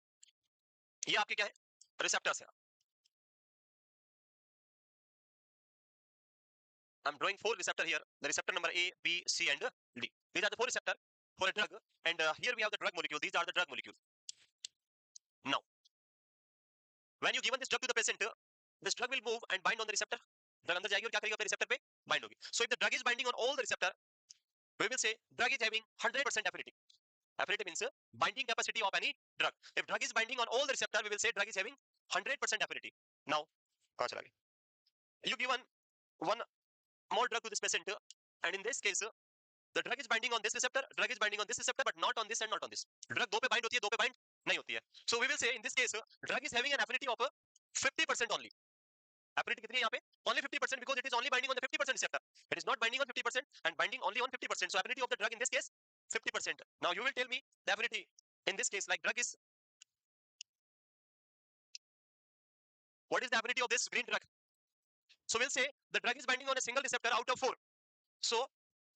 ये आपके क्या है, receptors है। I'm drawing 4 receptor here, the receptor number A, B, C and D. These are the 4 receptor for a drug, and here we have the drug molecule, these are the drug molecule. Now when you given this drug to the patient, this drug will move and bind on the receptor, drug अंदर जाएगी और क्या करेगी, अपने receptor पे bind होगी। So if the drug is binding on all the receptor, we will say drug is having 100% affinity. Affinity means binding capacity of any drug. If drug is binding on all the receptor, we will say drug is having 100% affinity. Now, कहाँ चला गया? You given one more drug to this patient, and in this case the drug is binding on this receptor, drug is binding on this receptor, but not on this and not on this. Drug दो पे bind होती है, दो पे bind नहीं होती है. So we will say in this case drug is having an affinity of 50% only. Affinity कितनी है यहाँ पे? Only 50% because it is only binding on the 50% receptor. It is not binding on 50% and binding only on 50%. So affinity of the drug in this case 50%. Now you will tell me the affinity in this case, like drug is, what is the affinity of this green drug? So we'll say the drug is binding on a single receptor out of 4. So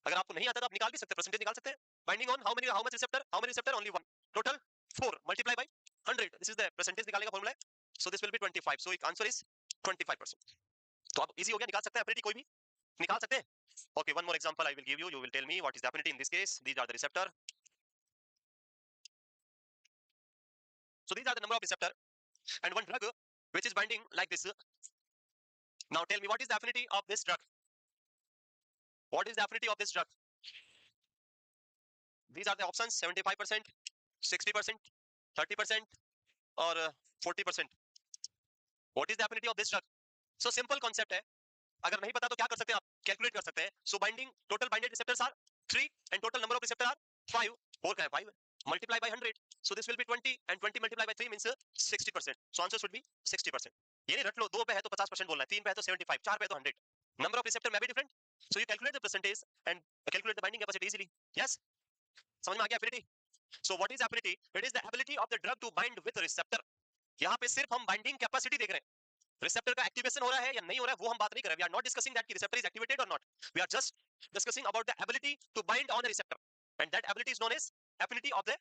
अगर आपको नहीं आता तो आप निकाल भी सकते हैं, परसेंटेज निकाल सकते हैं. Binding on how much receptor, only 1, total 4 multiply by 100. This is the percentage निकालने का फार्मूला है. So this will be 25. So answer is 25%. तो अब इजी हो गया, निकाल सकते हैं एफिनिटी, कोई भी निकाल सकते हैं. Okay, one more example I will give you. You will tell me what is the affinity in this case. These are the receptor. So these are the number of receptor and one drug which is binding like this. Now tell me what is the affinity of this drug? What is the affinity of this drug? These are the options: 75%, 60%, 30% or 40%. What is the affinity of this drug? So simple concept है. अगर नहीं पता तो क्या कर सकते हैं आप, कैलकुलेट कर सकते हैं. So binding, total binded receptors are 3 and total number of receptor are 5. 4 का है 5, multiply by 100. So this will be 20 and 20 multiply by 3 means 60%. So answer should be 60%. ये नहीं रट लो, 2 पे है तो 50% बोलना है, 3 पे है तो 75, 4 पे है तो 100. Number of receptor may be different. So you calculate the percentage and calculate the binding capacity easily. Yes? समझ में आ गया affinity? So what is affinity? It is the ability of the drug to bind with receptor. यहाँ पे सिर्फ हम binding capacity देख रहे हैं. रिसेप्टर का एक्टिवेशन हो रहा है या नहीं हो रहा है वो हम बात नहीं कर रहे. We are not discussing that कि रिसेप्टर इज एक्टिवेटेड और not. We are just discussing about the ability to bind on a receptor and that ability is known as affinity of the.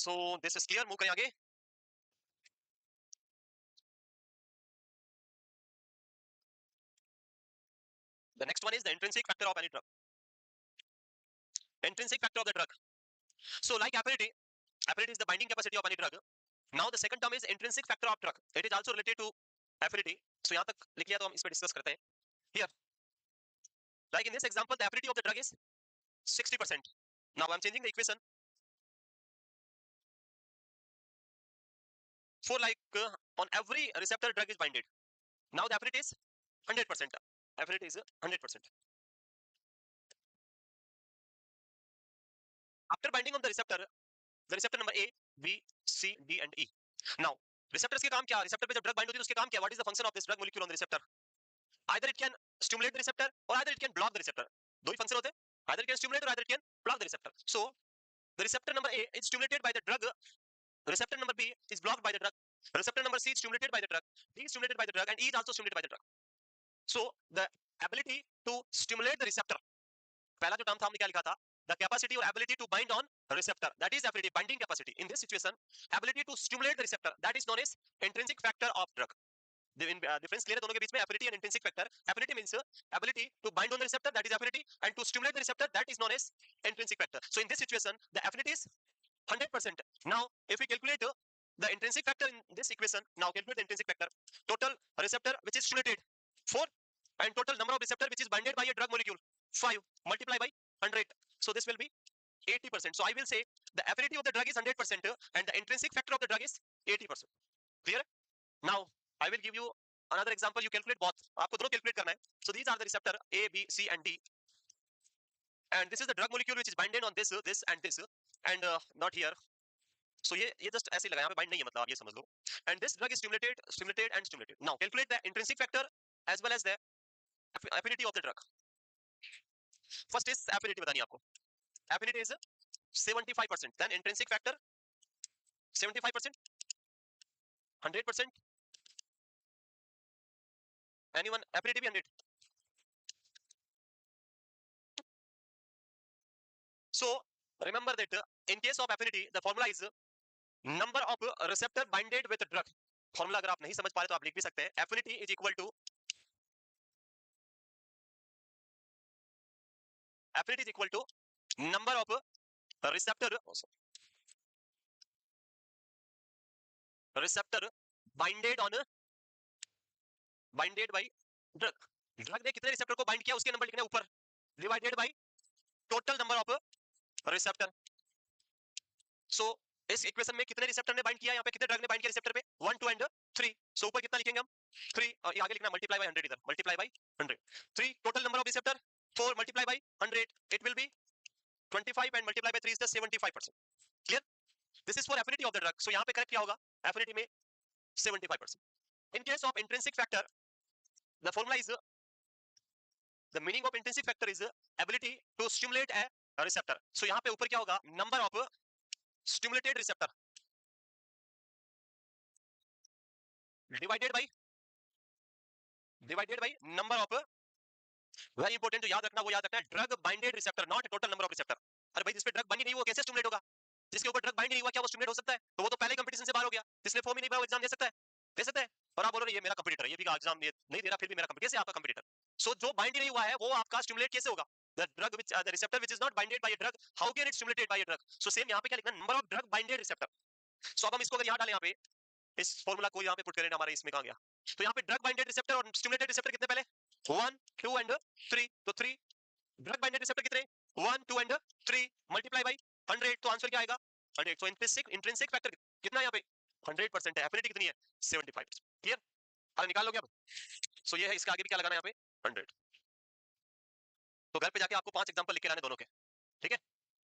So this is clear. Move करें आगे. The next one is the intrinsic factor of any drug. Intrinsic factor of the drug. So like affinity is the binding capacity of any drug. Now the second term is intrinsic factor of drug. It is also related to affinity. So यहाँ तक लिख लिया तो हम इस पे discuss करते हैं. Here, like in this example, the affinity of the drug is 60%. Now I'm changing the equation. For like on every receptor drug is binded. Now the affinity is 100%. Affinity is 100%. After binding on the receptor number A, B, C, D and E. Now receptors के काम क्या? Receptor पे जब drug bind होती है तो उसके काम क्या? What is the function of this drug molecule on the receptor? Either it can stimulate the receptor or either it can block the receptor. दो ही function होते हैं. Either it can stimulate or either it can block the receptor. So the receptor number A is stimulated by the drug. Receptor number B is blocked by the drug. Receptor number C is stimulated by the drug. D is stimulated by the drug and E is also stimulated by the drug. So the ability to stimulate the receptor. पहला जो term था हमने क्या लिखा था? The capacity or ability to bind on receptor, that is affinity, binding capacity. In this situation, ability to stimulate the receptor, that is known as intrinsic factor of drug. The difference clear है दोनों के बीच में, affinity and intrinsic factor. Affinity means ability to bind on the receptor, that is affinity, and to stimulate the receptor, that is known as intrinsic factor. So in this situation, the affinity is 100%. Now, if we calculate the intrinsic factor in this equation, now calculate the intrinsic factor. Total receptor which is stimulated 4 and total number of receptor which is binded by a drug molecule 5 multiply by 100. So this will be 80%. So I will say the affinity of the drug is 100% and the intrinsic factor of the drug is 80%. Clear? Now I will give you another example. You calculate both. आपको दोनों calculate करना है. So these are the receptor A, B, C and D. And this is the drug molecule which is binded on this and this and not here. So ये just ऐसे लगा, यहाँ पे bind नहीं है, मतलब आप ये समझ लो. And this drug is stimulated and stimulated. Now calculate the intrinsic factor as well as the affinity of the drug. First is affinity बतानी है आपको. Affinity is 75%. Then intrinsic factor 75%, 100%. Anyone affinity भी 100. So remember that in case of affinity, the formula is number of receptor binded with drug. Formula अगर आप नहीं समझ पा रहे तो आप लिख भी सकते हैं. Affinity is equal to number of receptor binded by drug. Drug ने कितने रिसेप्टर को बाइंड किया उसके नंबर लिखना है ऊपर, divided by total number of receptor. So इस इक्वेशन में कितने रिसेप्टर ने बाइंड किया, यहाँ पे कितने ड्रग ने बाइंड किया रिसेप्टर पे, 1 2 एंड 3. सो ऊपर कितना लिखेंगे हम 3 और ये आगे लिखना मल्टीप्लाई बाय 100, इधर multiply by 100. 3 total number of receptor 4 multiply by 100 it will be 25 and multiply by 3 is the 75%. Clear? This is for affinity of the drug. So यहाँ पे करेक्ट क्या होगा, affinity में 75%. In case of intrinsic factor, the formula is the meaning of intrinsic factor is ability to stimulate a receptor. So यहाँ पे ऊपर क्या होगा, number of stimulated receptor divided by number of, very important जो याद रखना वो याद रखना है, drug binded receptor, not total number of receptor. अरे भाई जिस पे ड्रग बाइंड नहीं हुआ कैसे स्टिमुलेट होगा, जिसके ऊपर ड्रग बाइंड नहीं हुआ क्या वो स्टिमुलेट हो सकता है, तो वो तो पहले कंपटीशन से बाहर हो गया, जिसने फॉर्म ही नहीं भरा वो एग्जाम दे सकता है, दे सकता है. और आप बोलो ये मेरा कंपटीटर है, ये भी एग्जाम नहीं दे रहा फिर भी मेरा कंपटीटर, कैसे आपका कंपटीटर. सो जो बाइंड ही नहीं हुआ है वो आपका स्टिमुलेट कैसे होगा, the drug which the receptor which is not binded by a drug, how can it stimulated by a drug. So same यहाँ पे क्या लिखना, number of drug binded receptor. So अब हम इसको अगर यहाँ डालें, यहाँ पे इस फॉर्मूला को यहाँ पे पुट करें, हमारे इसमें कहाँ गया, तो यहाँ पे ड्रग बाइंडेड रिसेप्टर और स्टिमुलेटेड रिसेप्टर कितने पहले 1 2 एंड 3, तो 3 ड्रग बाइंडेड रिसेप्टर कितने 1 2 एंड 3 मल्टीप्लाई बाय 100, तो आंसर क्या आएगा 100. सो इंट्रिंसिक फैक्टर कितना है यहाँ पे 100% है, एफिनिटी कितनी है 75%. क्लियर, हल निकाल लोगे अब. सो ये है, इसके आगे भी क्या लगाना है यहाँ पे 100. तो घर पे जाके आपको 5 एग्जांपल लिख के लाने दोनों के, ठीक है,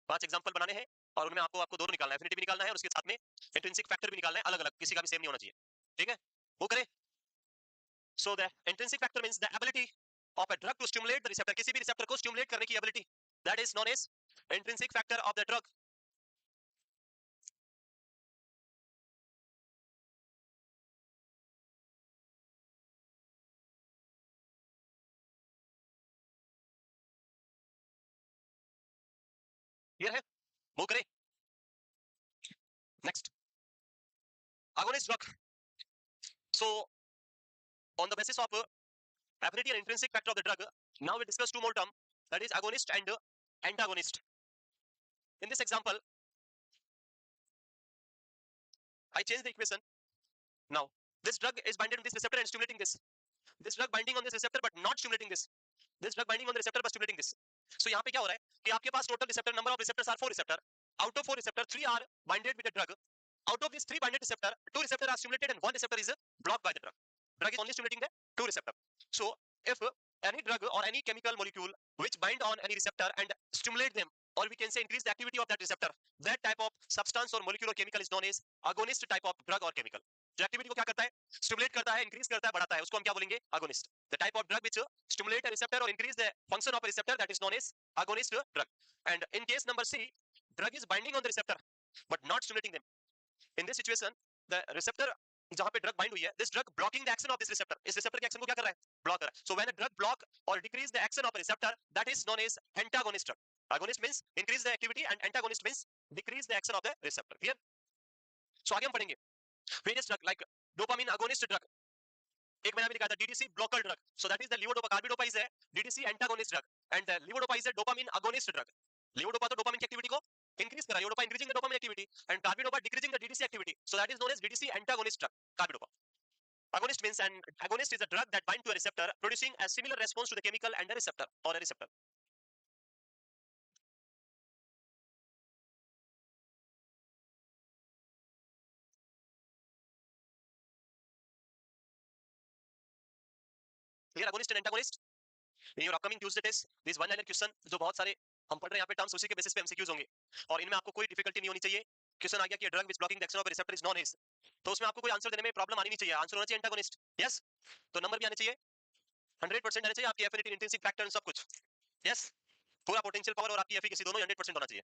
5 एग्जांपल बनाने हैं और उनमें आपको दोनों निकालना है, एफिनिटी भी निकालना है और उसके साथ में इंट्रिंसिक फैक्टर भी निकालना है, अलग अलग, किसी का भी सेम नहीं होना चाहिए, ठीक है, वो करें. So the intrinsic factor means the ability of a drug to stimulate the receptor, किसी भी रिसेप्टर को स्टिमुलेट करने की ability, that is known as intrinsic factor of the drug. Clear है, वो करें. Next, agonist drug. So on the basis of affinity and intrinsic factor of the drug, now we discuss two more terms, that is agonist and antagonist. In this example I change the equation. Now this drug is binding on this receptor and stimulating this drug binding on this receptor but not stimulating this drug binding on the receptor but stimulating this. So यहाँ पे क्या हो रहा है कि आपके पास total receptor number of receptors are 4 receptor, out of 4 receptor 3 are binded with the drug, out of these 3 binded receptor 2 receptor are stimulated and 1 receptor is blocked by the drug is only stimulating the 2 receptor. So if any drug or any chemical molecule which bind on any receptor and stimulate them, or we can say increase the activity of that receptor, that type of substance or molecule or chemical is known as agonist type of drug or chemical. जो activity को क्या करता है, stimulate करता है, increase करता है, बढ़ाता है, उसको हम क्या बोलेंगे agonist. The type of drug which stimulate a receptor or increase the function of a receptor, that is known as agonist drug. And in case number C, drug is binding on the receptor but not stimulating them. In this situation the receptor जहां पे drug bind हुई है, this drug blocking the action of this receptor, इस receptor के action को क्या कर रहा है, ब्लॉक कर रहा है. So when a drug block or decrease the action of a receptor, that is known as antagonist drug. Agonist means increase the activity and antagonist means decrease the action of the receptor. Clear? So आगे हम पढ़ेंगे various drug like dopamine agonist drug, एक मैंने अभी लिखा था DDC blocker drug, so that is the levodopa. Carbidopa is a DDC antagonist drug and the levodopa is a dopamine agonist drug. levodopa तो dopamine की एक्टिविटी को increase कर रहा है, levodopa increasing the dopamine activity and carbidopa decreasing the DDC activity, so that is known as DDC antagonist drug. Carbidopa. Agonist means an agonist is a drug that binds to a receptor producing a similar response to the chemical and the receptor or a receptor. Clear? Agonist and antagonist in your upcoming Tuesday test, this one liner question जो बहुत सारे हम पढ़ रहे हैं यहाँ पे terms, उसी के बेसिस पे एमसीक्यूज होंगे और इनमें आपको कोई डिफिकल्टी नहीं होनी चाहिए. क्वेश्चन आ गया कि drug which blocking the action of receptor is known as, तो उसमें आपको कोई आंसर देने में प्रॉब्लम आनी नहीं चाहिए, आंसर होना चाहिए एंटागोनिस्ट. यस, तो नंबर भी आने चाहिए 100% आने चाहिए, आपकी एफिनिटी इंट्रिंसिक फैक्टर सब कुछ. यस, पूरा पोटेंशियल पावर और आपकी एफिकेसी दोनों 100% होना चाहिए.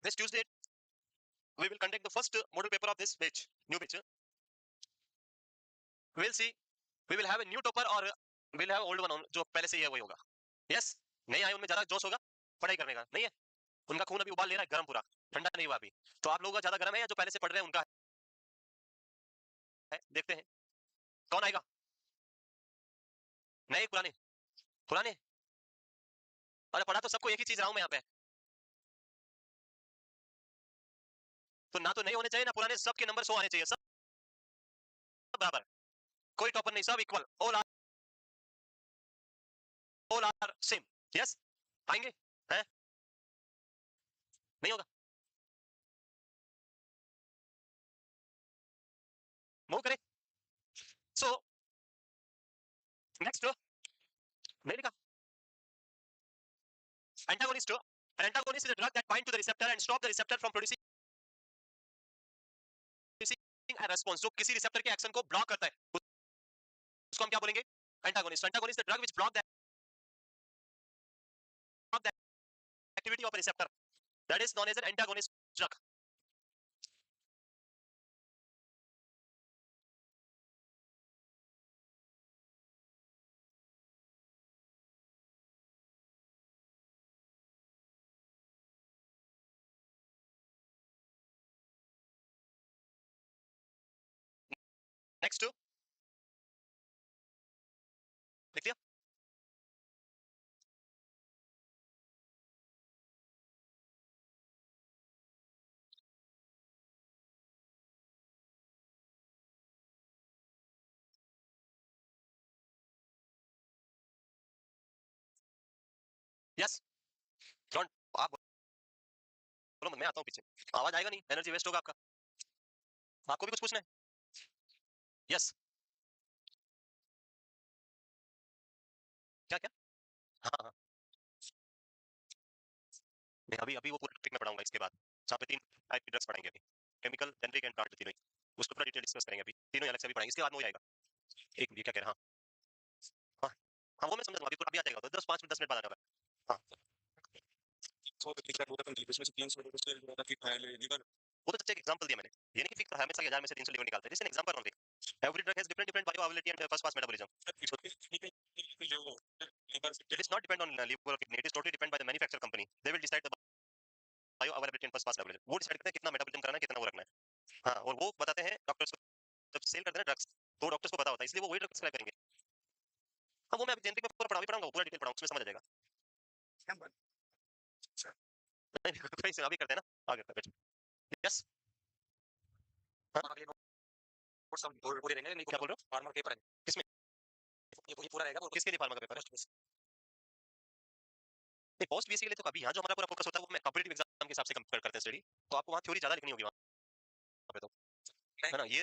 This Tuesday we will conduct the first model paper of this batch, new batch. We will see, we will have a new topper or we will have old one जो पहले से ही है वही होगा. यस, नहीं आए उनमें ज्यादा जोश होगा पढ़ाई करने का, नहीं है उनका खून अभी उबाल ले रहा है, गर्म पूरा, ठंडा नहीं हुआ अभी. तो आप लोगों का ज्यादा गर्म है या जो पहले से पढ़ रहे हैं उनका है, देखते हैं कौन आएगा. नए पुराने, पुराने, अरे पढ़ा तो सबको एक ही चीज रहा हूं मैं यहाँ पे, तो ना तो नए होने चाहिए ना पुराने, सबके नंबर 100 आने चाहिए, सब बराबर. कोई टॉपर नहीं, सब equal, all are same. Yes, आएंगे हैं? नहीं होगा, मूव करें। सो नेक्स्ट नहीं लिखा, antagonist, an antagonist is a drug that bind to the receptor and stop the receptor from producing a response, जो किसी रिसेप्टर के एक्शन को ब्लॉक करता है उसको हम क्या बोलेंगे? Antagonist. Antagonist the drug which block the activity of a receptor, that is known as an antagonist drug. Next लिख दिया? यस, डोंट, आप बोलो, मैं आता हूं पीछे, आवाज आएगा नहीं, एनर्जी वेस्ट होगा आपका। आपको भी कुछ पूछना है? यस, क्या क्या? हाँ हाँ, मैं अभी अभी वो पूरा टॉपिक में पढ़ाऊंगा इसके बाद, जहाँ पे 3 टाइप की ड्रग्स पढ़ाएंगे अभी, केमिकल, जेनरिक एंड प्लांट, तीनों ही उसको पूरा डिटेल डिस्कस करेंगे अभी, तीनों ही अलग से भी पढ़ाएंगे, इसके बाद में हो जाएगा। एक मिनट, क्या कह रहा? हाँ हाँ हाँ, वो मैं समझ रहा हूँ, अभी पूरा अभी आ जाएगा, तो 10 5 मिनट 10 मिनट बाद आ जाएगा। हाँ, वो तो एक एग्जांपल दिया मैंने, ये नहीं कि फिक्स हमेशा 1000 में से 300 लीवर निकालते हैं, जैसे example only, every drug has different different bioavailability and first pass metabolism, it is not depend on liver kidney, it is totally depend by the manufacturer company, they will decide the bioavailability and first pass metabolism, वो decide करते हैं कितना metabolism कराना है, कितना वो रखना है। हाँ, और वो बताते हैं डॉक्टर्स को, जब सेल करते हैं ड्रग्स तो डॉक्टर्स को पता होता है, इसलिए वो वही ड्रग्स प्रिस्क्राइब करेंगे। हाँ, वो मैं अभी जेनरिक में पूरा पढ़ाऊंगा, पूरा डिटेल पढ़ाऊंगा, उसमें समझ आ जाएगा। अभी करते हैं ना, आगे करते हैं। यस, क्या बोल रहे हो? फार्मर पेपर है, किसमें? ये पूरा रहेगा, किसके लिए फार्मर का पेपर है? नहीं, पोस्ट बीएससी के लिए तो कभी, यहाँ जो हमारा पूरा फोकस होता है वो मैं कॉम्पिटिटिव एग्जाम के हिसाब से कंपेयर करते हैं स्टडी, तो आपको वहाँ थ्योरी ज्यादा लिखनी होगी वहाँ पे, तो है ना, ये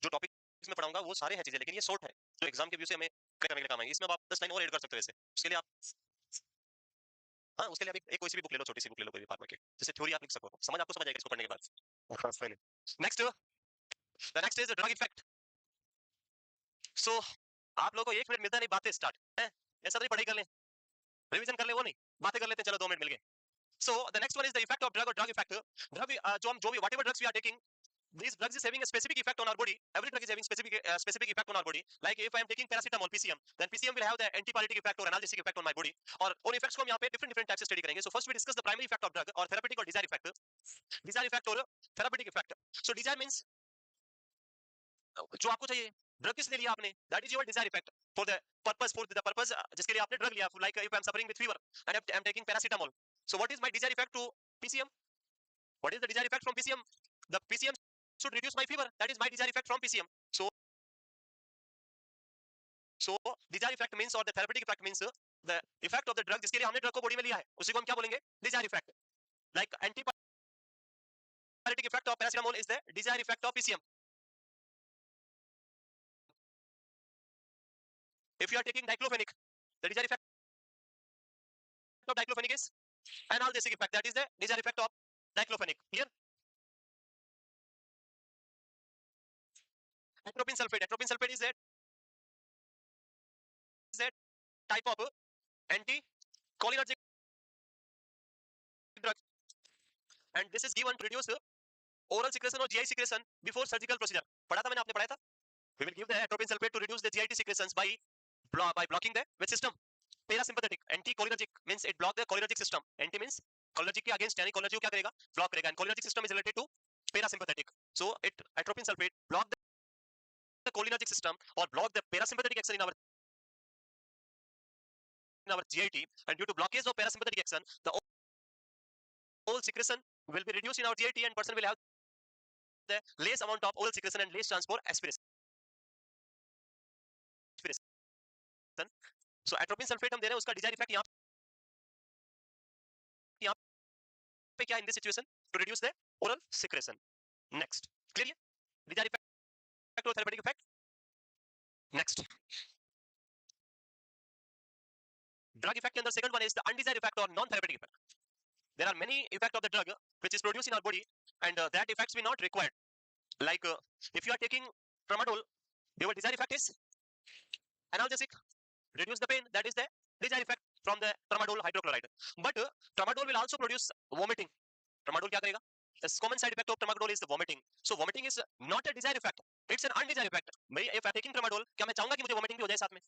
जो टॉपिक इसमें पढ़ाऊंगा वो सारे हैं चीजें, लेकिन ये शॉर्ट है, जो एग्जाम के व्यू से हमें करने के लिए काम आएंगे, इसमें आप 10 लाइन और ऐड कर सकते हो, वैसे उसके लिए आप, हाँ उसके लिए आप एक कोई सी भी बुक ले लो, छोटी सी बुक ले लो कोई भी फार्मा की, जिससे थ्योरी आप लिख सको, समझ आपको समझ आएगा इसको पढ़ने के बाद। Next, the next is drug effect. So आप लोगों को 1 मिनट मिलता नहीं, बातें स्टार्ट है, ऐसा नहीं पढ़ाई कर लें, रिवीजन कर ले, वो नहीं, बातें कर लेते हैं, चलो 2 मिनट मिल गए। So the next one is the effect of drug or drug effect. Drug जो भी whatever drugs we are taking, these drugs is having a specific effect on our body. Every drug is having specific effect on our body. Like if I am taking paracetamol PCM, then PCM will have the antipyretic effect or analgesic effect on my body. और उन effects को हम यहाँ पे different types से study करेंगे. So first we discuss the primary effect of drug or therapeutic or desired effect. Desired effect और therapeutic effect. So desire means जो आपको चाहिए, ड्रग किस लिए लिया आपने, that is your desire effect, for the purpose जिसके लिए आपने ड्रग लिया, like if I am suffering with fever and I am taking paracetamol, so what is my desire effect to PCM, what is the desire effect from PCM, the PCM should reduce my fever, that is my desired effect from PCM. So desired effect means or the therapeutic effect means the effect of the drug जिसके लिए हमने drug को body में लिया है, उसी को हम क्या बोलेंगे, desired effect. Like antipyretic effect of paracetamol is the desired effect of PCM. If you are taking diclofenac, the desired effect of diclofenac is analgesic effect, that is the desired effect of diclofenac. Here atropine sulfate is a type of anticholinergic drug, and this is given to reduce oral secretion or GI secretion before surgical procedure. पढ़ा था मैंने, आपने पढ़ा था? We will give the atropine sulfate to reduce the GIT secretions by blocking the which system, parasympathetic. Anticholinergic means it block the cholinergic system. Anti means cholinergic के against, यानी cholinergic को क्या करेगा, block करेगा, and cholinergic system is related to parasympathetic. So it atropine sulfate block the cholinergic system or block the parasympathetic action in our GIT, and due to blockage of parasympathetic action, the oral secretion will be reduced in our GIT and person will have the less amount of oral secretion and less chance for aspiration. Respiration. So atropine sulphate हम दे रहे हैं, उसका Dzire effect यहाँ पे क्या in this situation to reduce the oral secretion. Next clear, desire effect और therapeutic effect. Next drug effect के अंदर second one is the undesired effect और non therapeutic effect. There are many effects of the drug which is produced in our body and that effects we not required. Like if you are taking tramadol, your desired effect is analgesic, reduce the pain, that is the desired effect from the tramadol hydrochloride. But tramadol will also produce vomiting. Tramadol क्या करेगा? The common side effect of tramadol is the vomiting. So vomiting is not a desired effect, it's an undesired effect. मैं if I taking tramadol, क्या मैं चाहूंगा कि मुझे vomiting भी हो जाए साथ में?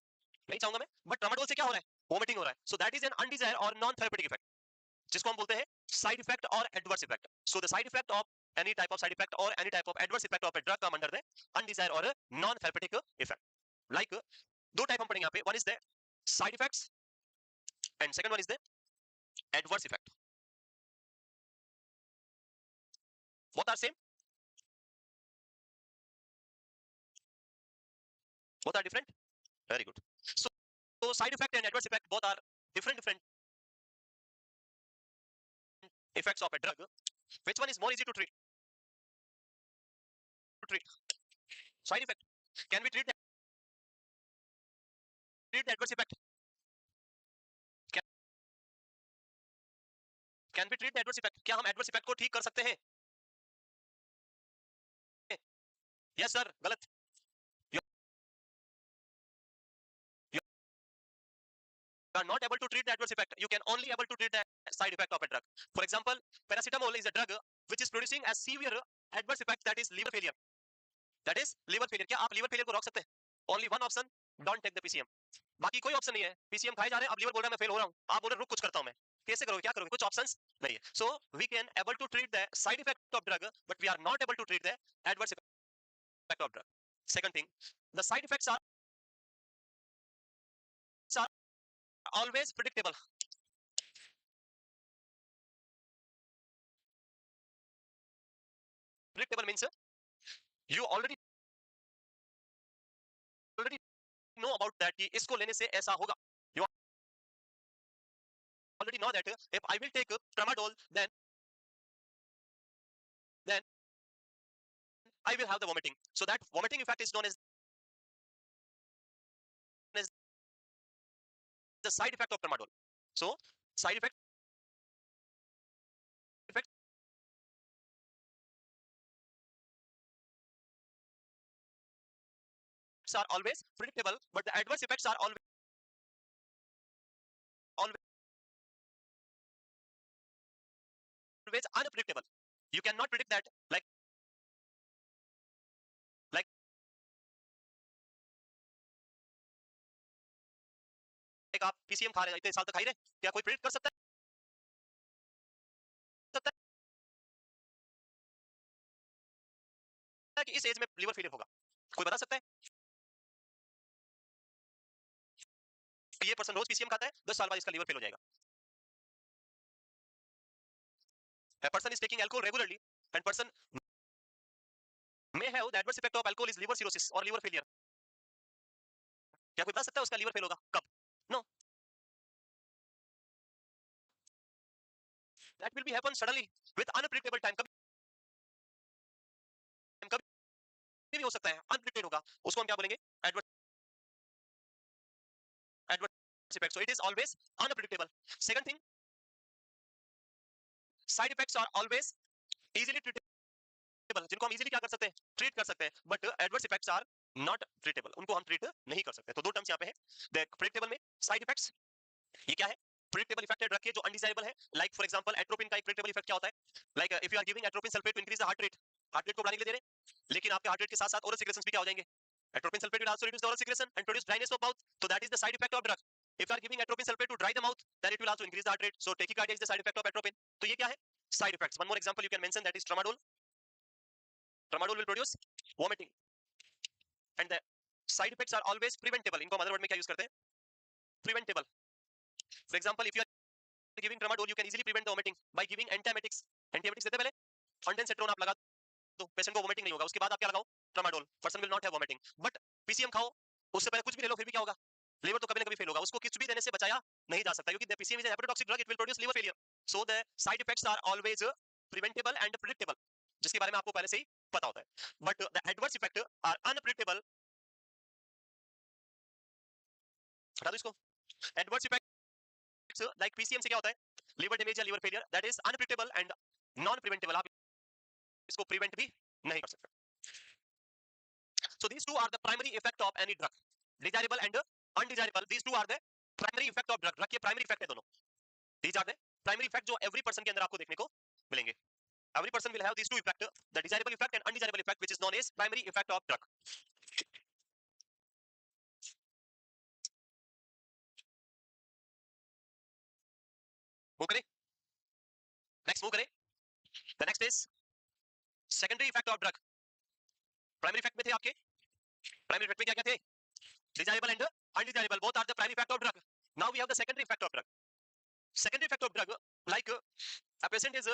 नहीं चाहूंगा मैं, but tramadol से क्या हो रहा है? Vomiting हो रहा है. So that is an undesired or non-therapeutic effect, जिसको हम बोलते हैं साइड इफेक्ट और adverse effect. So the side effect of any type of side effect और any type of adverse effect of a drug come under the undesired और non therapeutic effect. Like दो type हम पढ़ेंगे यहाँ पे, one is the side effects and second one is the adverse effect. Both are same, both are different, very good. So side effect and adverse effect both are different effects of a drug. Which one is more easy to treat? Side effect. Can we treat the adverse effect? Can we treat the adverse effect? क्या हम adverse effect को ठीक कर सकते हैं? Yes sir, गलत। You are not able to treat the adverse effect. You can only able to treat the side effect of a drug. For example, paracetamol is a drug which is producing a severe adverse effect, that is liver failure. That is liver failure. क्या आप liver failure को रोक सकते हैं? Only one option, don't take the PCM. बाकी कोई option नहीं है। PCM खाए जा रहे हैं, अब liver बोल रहा है मैं फेल हो रहा हूँ, आप बोल रहे रुक कुछ करता हूँ मैं। कैसे करोगे, क्या करोगे? कुछ ऑप्शंस नहीं है। So we can able to treat the side effect of drug, but we are not able to treat the adverse effect of drug. Second thing, the side effects are always predictable. Predictable means you already know about that कि इसको लेने से ऐसा होगा. You already know that if I will take tramadol, then I will have the vomiting. So that vomiting effect is known as the side effect of tramadol. So side effects are always predictable, but the adverse effects are always unpredictable. You cannot predict that. Like आप PCM खा रहे हैं, इतने साल तक खा रहे हैं, क्या कोई प्रेडिक्ट कर सकता है कि इस एज में लिवर फेलियर होगा? कोई बता सकता है? ये पर्सन रोज PCM खाता है, 10 साल बाद इसका लिवर फेल हो जाएगा। A person is taking alcohol regularly and person may have the adverse effect of alcohol is liver cirrhosis or liver failure. क्या कोई बता सकता है उसका लिवर फेल होगा कब? No. That will be happen suddenly with unpredictable time. कभी भी हो सकता है, अनप्रेडिक्टेड होगा, उसको हम क्या बोलेंगे? Adverse effect. So it is always unpredictable. Second thing, side effects are always easily treatable, जिनको हम easily क्या कर सकते हैं? ट्रीट कर सकते हैं, but adverse effects are not treatable, उनको हम ट्रीट नहीं कर सकते। तो दो टर्म्स यहाँ पे है। देख प्रेडिक्टेबल में साइड इफेक्ट्स, ये क्या है? प्रेडिक्टेबल इफेक्ट है ड्रग के जो अनडिजायरेबल है। लाइक फॉर एग्जांपल एट्रोपिन का एक प्रेडिक्टेबल इफेक्ट क्या होता है? Like if you are giving atropine sulphate to increase the heart rate को बढ़ाने के लिए दे रहे हैं, लेकिन आपके हार्ट रेट के साथ साथ ओरल सिक्रेशंस भी क्या हो जाएंगे? Atropine sulphate will also reduce the oral secretion and produce dryness of mouth. So that is the side effect of drug. If you are giving atropine sulfate to dry the mouth, then it will also increase the heart rate. So tachycardia is the side effect of atropine. तो ये क्या है? Side effects. One more example you can mention, that is tramadol. Tramadol will produce vomiting. And the side effects are always preventable. इनको mother word में क्या use करते हैं? Preventable. For example, if you are giving tramadol, you can easily prevent the vomiting by giving antiemetics. Antiemetics देते पहले ondansetron आप लगा दो, पेशेंट को वोमिटिंग नहीं होगा। उसके बाद आप क्या लगाओ? Tramadol, person will not have vomiting. But PCM खाओ, उससे पहले कुछ भी ले लो फिर भी क्या होगा, लीवर तो कभी ना कभी फेल होगा, उसको कुछ भी देने से बचाया नहीं जा सकता, क्योंकि PCM is a hepatotoxic drug, it will produce liver failure, so the side effects are always preventable and predictable, जिसके बारे में आपको पहले से ही पता होता है, but the adverse effect are unpredictable. हटा दो इसको. Adverse effects like PCM से क्या होता है, liver damage या liver failure, that is unpredictable and non preventable, आप इसको prevent भी नहीं कर सकते. So these two are the primary effect of any drug, desirable and undesirable, these two are the primary effect of drug, drug के primary effect है दोनों, these are the primary effect जो every person के अंदर आपको देखने को मिलेंगे. Every person will have these two effect, the desirable effect and undesirable effect, which is known as primary effect of drug. Move करें, next move करें. The next is secondary effect of drug. Primary effect में थे आपके, primary effect में क्या क्या थे, desirable and undesirable, both are the primary effect of drug. Now we have the secondary effect of drug. Secondary effect of drug, like a patient is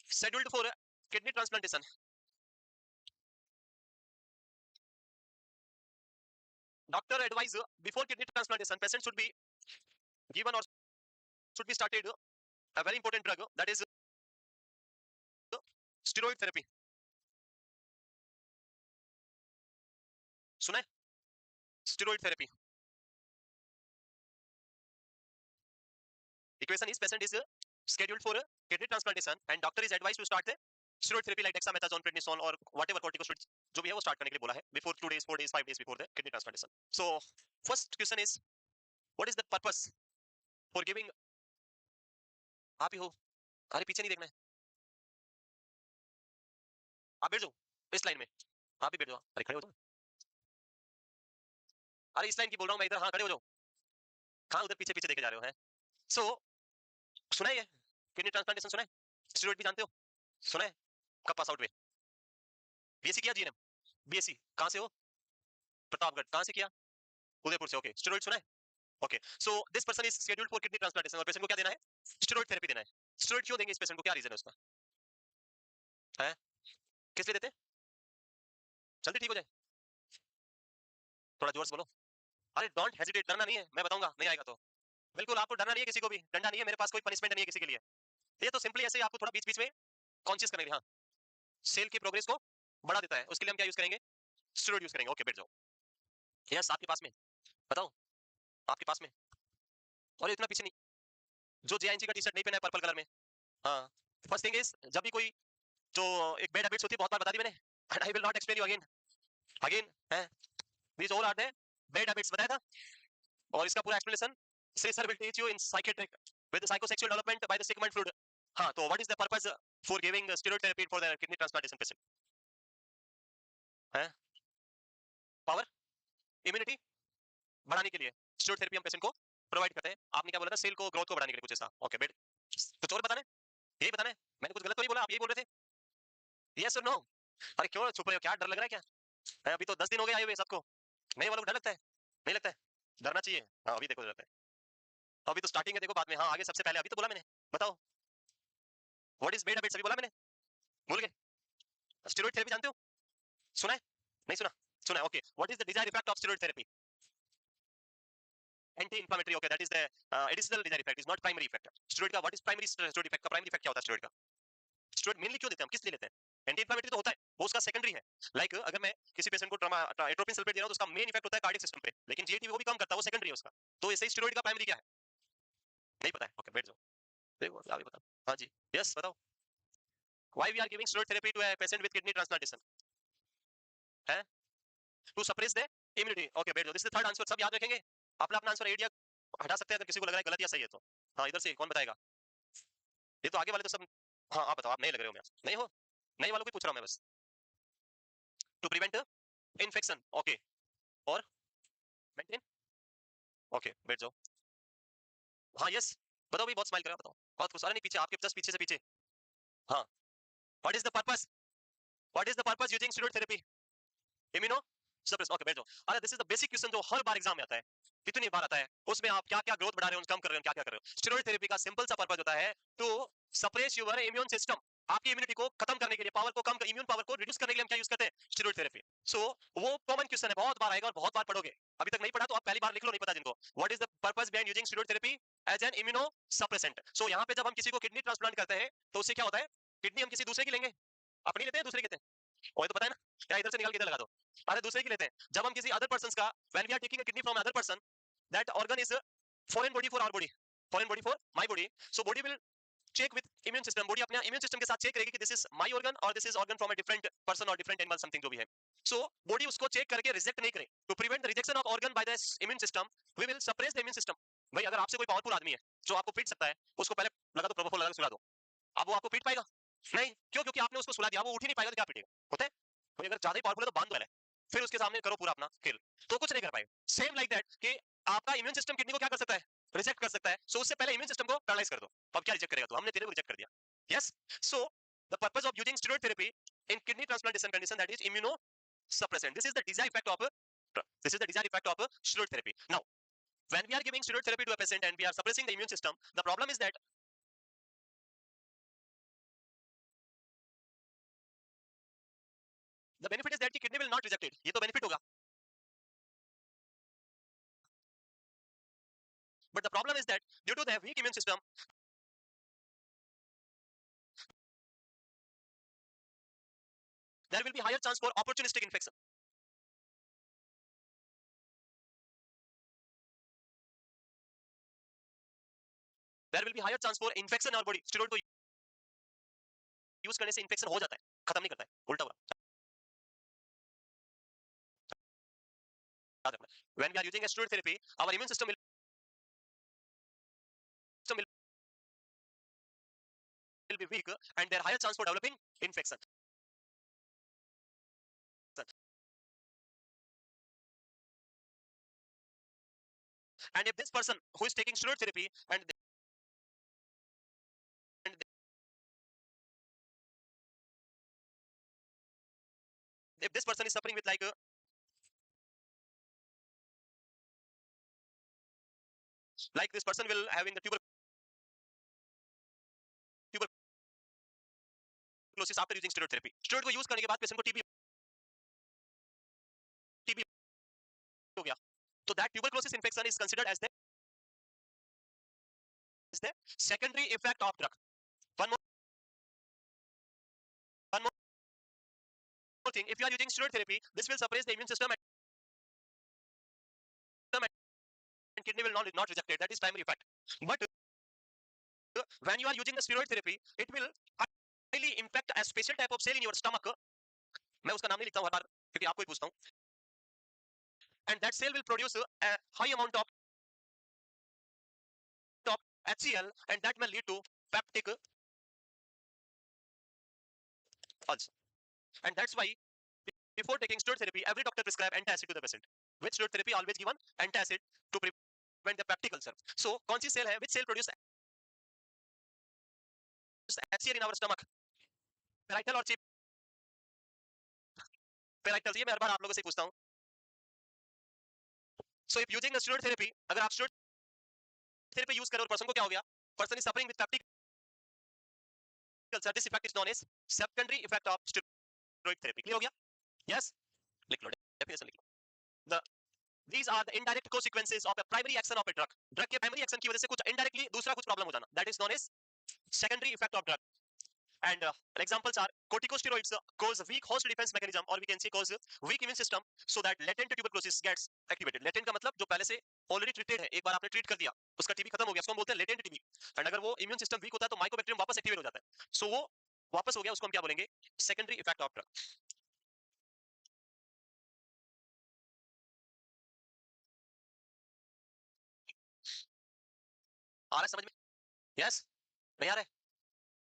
scheduled for kidney transplantation. Doctor advise before kidney transplantation, patient should be given or should be started a very important drug, that is steroid therapy. सुना है, steroid therapy. Equation is patient is scheduled for kidney transplantation and doctor is advised to start the steroid therapy like dexamethasone, prednisone or whatever corticosteroids जो भी है वो start करने के लिए बोला है before 2 days, 4 days, 5 days before the kidney transplantation. So first question is, what is the purpose for giving, आप ही हो, अरे पीछे नहीं देखना है, आप बैठ जाओ इस लाइन में, आप भी बैठ जाओ, अरे खड़े हो जाओ, अरे इस लाइन की बोल रहा हूँ मैं इधर, हाँ खड़े हो जाओ, हाँ उधर पीछे पीछे देखे जा रहे हो. है सो सुना है, किडनी ट्रांसप्लांटेशन सुना है, स्टेरॉइड भी जानते हो, सुना है, कब पास आउट हुए, बीएससी किया, जीएनएम, बीएससी कहां से हो, प्रतापगढ़, कहां से किया, उदयपुर से, ओके, स्टेरॉइड सुना है, okay. So this person is scheduled for kidney transplantation और पेशेंट को क्या देना है, स्टेरॉइड थेरेपी देना है. स्टेरॉइड क्यों देंगे इस पेशेंट को, क्या रीजन है उसका, है किस लिए देते हैं, जल्दी ठीक हो जाए, थोड़ा जोर से बोलो, अरे डोंट हेजिटेट, डरना नहीं है, मैं बताऊंगा, नहीं आएगा तो बिल्कुल आपको डरना नहीं है, किसी को भी डंडा नहीं है, मेरे पास कोई पनिशमेंट नहीं है किसी के लिए, ये तो सिंपली ऐसे ही आपको थोड़ा बीच बीच में कॉन्शियस करेंगे. हाँ, सेल की प्रोग्रेस को बढ़ा देता है, उसके लिए हम क्या यूज करेंगे, स्टेरॉइड यूज करेंगे. ओके बैठ जाओ, यस आपके पास में, बताओ आपके पास में, और इतना पीछे नहीं, जो जेएनसी का टी शर्ट नहीं पहना है पर्पल कलर में, हाँ, फर्स्ट थिंग इज जब भी कोई जो एक बैड हैबिट्स होती है, बहुत बार बता दी मैंने, and I will not explain you again again, है these all are the bad habits, बताया था, और इसका पूरा explanation Shri sir will teach you in psychiatric with psychosexual development by the Sigmund Freud. हाँ, तो what is the purpose for giving steroid therapy for the kidney transplantation patient, है power immunity बढ़ाने के लिए स्टेरॉइड थेरेपी हम patient को provide करते हैं. आपने क्या बोला था, सेल को ग्रोथ को बढ़ाने के लिए, कुछ ऐसा, ओके बेड, कुछ और बताना है, यही बताना है, मैंने कुछ गलत तो नहीं बोला, आप यही बोल रहे थे, यस और नो, अरे क्यों छुप रहे हो, क्या डर लग रहा है क्या, है अभी तो 10 दिन हो गए आए हुए सबको, नए वालों को डर लगता है, नहीं लगता है, डरना चाहिए, हाँ अभी देखो डरता है, अभी तो स्टार्टिंग है, देखो बाद में, हाँ आगे सबसे पहले अभी तो बोला मैंने, बताओ व्हाट इज बैड हैबिट्स, अभी बोला मैंने, भूल गए, स्टेरॉइड थेरेपी जानते हो, सुना है, नहीं सुना, सुना है, okay. What is the desired effect of steroid therapy, anti inflammatory, okay, that is the additional desired effect, is not primary effect. Steroid का what is primary steroid effect, का प्राइमरी इफेक्ट क्या होता है स्टेरॉइड का, steroid mainly क्यों देते हैं हम, किस लिए लेते हैं, एंटी इंफ्लेमेटरी तो होता है, वो उसका सेकेंडरी है. लाइक अगर मैं किसी पेशेंट को एट्रोपिन सल्फेट दे रहा हूं तो उसका मेन इफेक्ट होता है कार्डियक सिस्टम पे, लेकिन जीएटी वो भी कम करता है, वो सेकेंडरी है उसका, तो ऐसे ही स्टेरॉइड का प्राइमरी क्या है, नहीं पता है, ओके बैठ जाओ, देखो आप ही बताओ, हाँ जी, यस बताओ, why we are giving steroid therapy to a patient with kidney transplantation, है to suppress the immunity, okay बैठ जाओ, this is the third answer, सब याद रखेंगे, अपना अपना आंसर आइडिया हटा सकते हैं अगर किसी को लग रहा है गलत या सही है तो, हाँ इधर से कौन बताएगा, ये तो आगे वाले तो सब, हाँ आप बताओ, आप नहीं लग रहे हो, मैं नहीं हो, नहीं वालों को पूछ रहा हूं मैं बस, टू प्रिवेंट इन्फेक्शन, ओके, और मेंटेन, ओके बैठ जाओ, हाँ यस बताओ भाई, बहुत स्माइल कर रहा, बताओ बहुत खुश, अरे नहीं पीछे, आपके जस्ट पीछे से पीछे, हाँ what is the purpose, what is the purpose using steroid therapy, immuno suppress, okay बैठ जाओ. अरे this is the basic question जो हर बार एग्जाम में आता है, कितनी बार आता है, उसमें आप क्या क्या ग्रोथ बढ़ा रहे हो, कम कर रहे हो, क्या क्या कर रहे हो. स्टेरॉइड थेरेपी का सिंपल सा पर्पस होता है to suppress your immune system, आपकी इम्यूनिटी को खत्म करने के लिए, पावर को कम, इम्यून पावर को रिड्यूस करने के लिए हम क्या यूज करते हैं? Steroid therapy. सो वो कॉमन क्वेश्चन है, बहुत बार आएगा और बहुत बार पढ़ोगे। अभी तक नहीं पढ़ा तो आप पहली बार लिख लो, नहीं पता जिनको। What is the purpose behind using steroid therapy as an immuno suppressant? So यहाँ पे जब हम किसी को किडनी ट्रांसप्लांट करते हैं तो उससे क्या होता है? किडनी हम किसी दूसरे की लेंगे, अपनी लेते हैं, दूसरे की लेते हैं, वही तो पता है ना? क्या इधर से निकाल के इधर लगा दो, अरे दूसरे की लेते हैं। जब हम किसी अदर पर्सन का, when we are taking a kidney from other person, that organ is foreign body for our body, foreign body for my body. So body will check with immune system, body अपने immune system के साथ check करेगी कि this is my organ और this is organ from a different person और different animal, something जो भी है। सो बॉडी उसको चेक करके रिजेक्ट नहीं करे। To prevent the rejection of organ by the immune system, we will suppress the immune system. भाई अगर आपसे कोई पावरफुल आदमी है जो आपको पीट सकता है, उसको पहले लगा दो, प्रोपोफॉल लगा के सुला दो। अब वो आपको पीट पाएगा? नहीं, क्यों? क्योंकि आपने उसको सुला दिया, वो उठ ही नहीं पाएगा तो क्या पीटेगा? होता है भाई, अगर ज्यादा ही पावरफुल है तो बांध दो पहले, फिर उसके सामने करो पूरा अपना खेल, तो कुछ नहीं कर पाएगा। सेम लाइक दैट कि आपका इम्यून सिस्टम किडनी को क्या कर सकता है? रिजेक्ट कर सकता है। सो उससे पहले इम्यून सिस्टम को पैरालाइज कर दो। तो अब क्या रिजेक्ट करेगा? तो हमने तेरे को रिजेक्ट कर दिया। Yes, so the purpose of using steroid therapy in kidney transplantation condition, that is immunosuppressant. This is the desired effect of steroid therapy. Now when we are giving steroid therapy to a patient and we are suppressing the immune system, the problem is that the benefit is that the kidney will not reject it. ये तो benefit होगा, but the problem is that due to the weak immune system, there will be higher chance for opportunistic infection. There will be higher chance for infection in our body. Steroid को use करने से infection हो जाता है, खत्म नहीं करता है, उल्टा हुआ। When we are using a steroid therapy, our immune system will be weak and there are higher chance for developing infection. And if this person who is taking steroid therapy and if this person is suffering with like this person will having the tuberculosis after using steroid therapy. Steroid को use करने के बाद patient को TB हो गया, तो that tuberculosis infection is considered as the secondary effect of drug. One more thing, if you are using steroid therapy, this will suppress the immune system and kidney will not reject it. That is primary effect. But when you are using the steroid therapy, it will highly impact a special type of cell in your stomach. मैं उसका नाम नहीं लिखता हूँ हर बार क्योंकि आपको ही पूछता हूँ. And that cell will produce a high amount of HCl and that may lead to peptic ulcer. And that's why before taking steroid therapy, every doctor prescribe antacid to the patient. With steroid therapy, always given antacid to prevent the peptic ulcer. So, कौन सी cell है? Which cell produce HCl in our stomach? Parietal or chip? Parietal. ये मैं हर बार आप लोगों से पूछता हूँ. So, if using a steroid therapy, अगर आप steroid therapy use करें और person को क्या हो गया? Person is suffering with peptic ulcer. This effect is known as secondary effect of steroid therapy. Clear हो गया? Yes. लिख लो. Definition लिख लो. The These are the indirect consequences of a primary action of a drug. Drug के primary action की वजह से कुछ indirectly दूसरा कुछ problem हो जाना. That is known as secondary effect of drug. And examples are corticosteroids cause weak host defense mechanism or we can say cause weak immune system so that latent tuberculosis gets activated. Latent का मतलब जो पहले से already treated है, एक बार आपने treat कर दिया, उसका टीबी खत्म हो गया, उसको हम बोलते हैं latent TB. And अगर वो immune system weak होता है तो mycobacterium वापस activate हो जाता है. So वो वापस हो गया, उसको हम क्या बोलेंगे? Secondary effect of drug. आ रहा है समझ में? Yes? नहीं आ रहा है?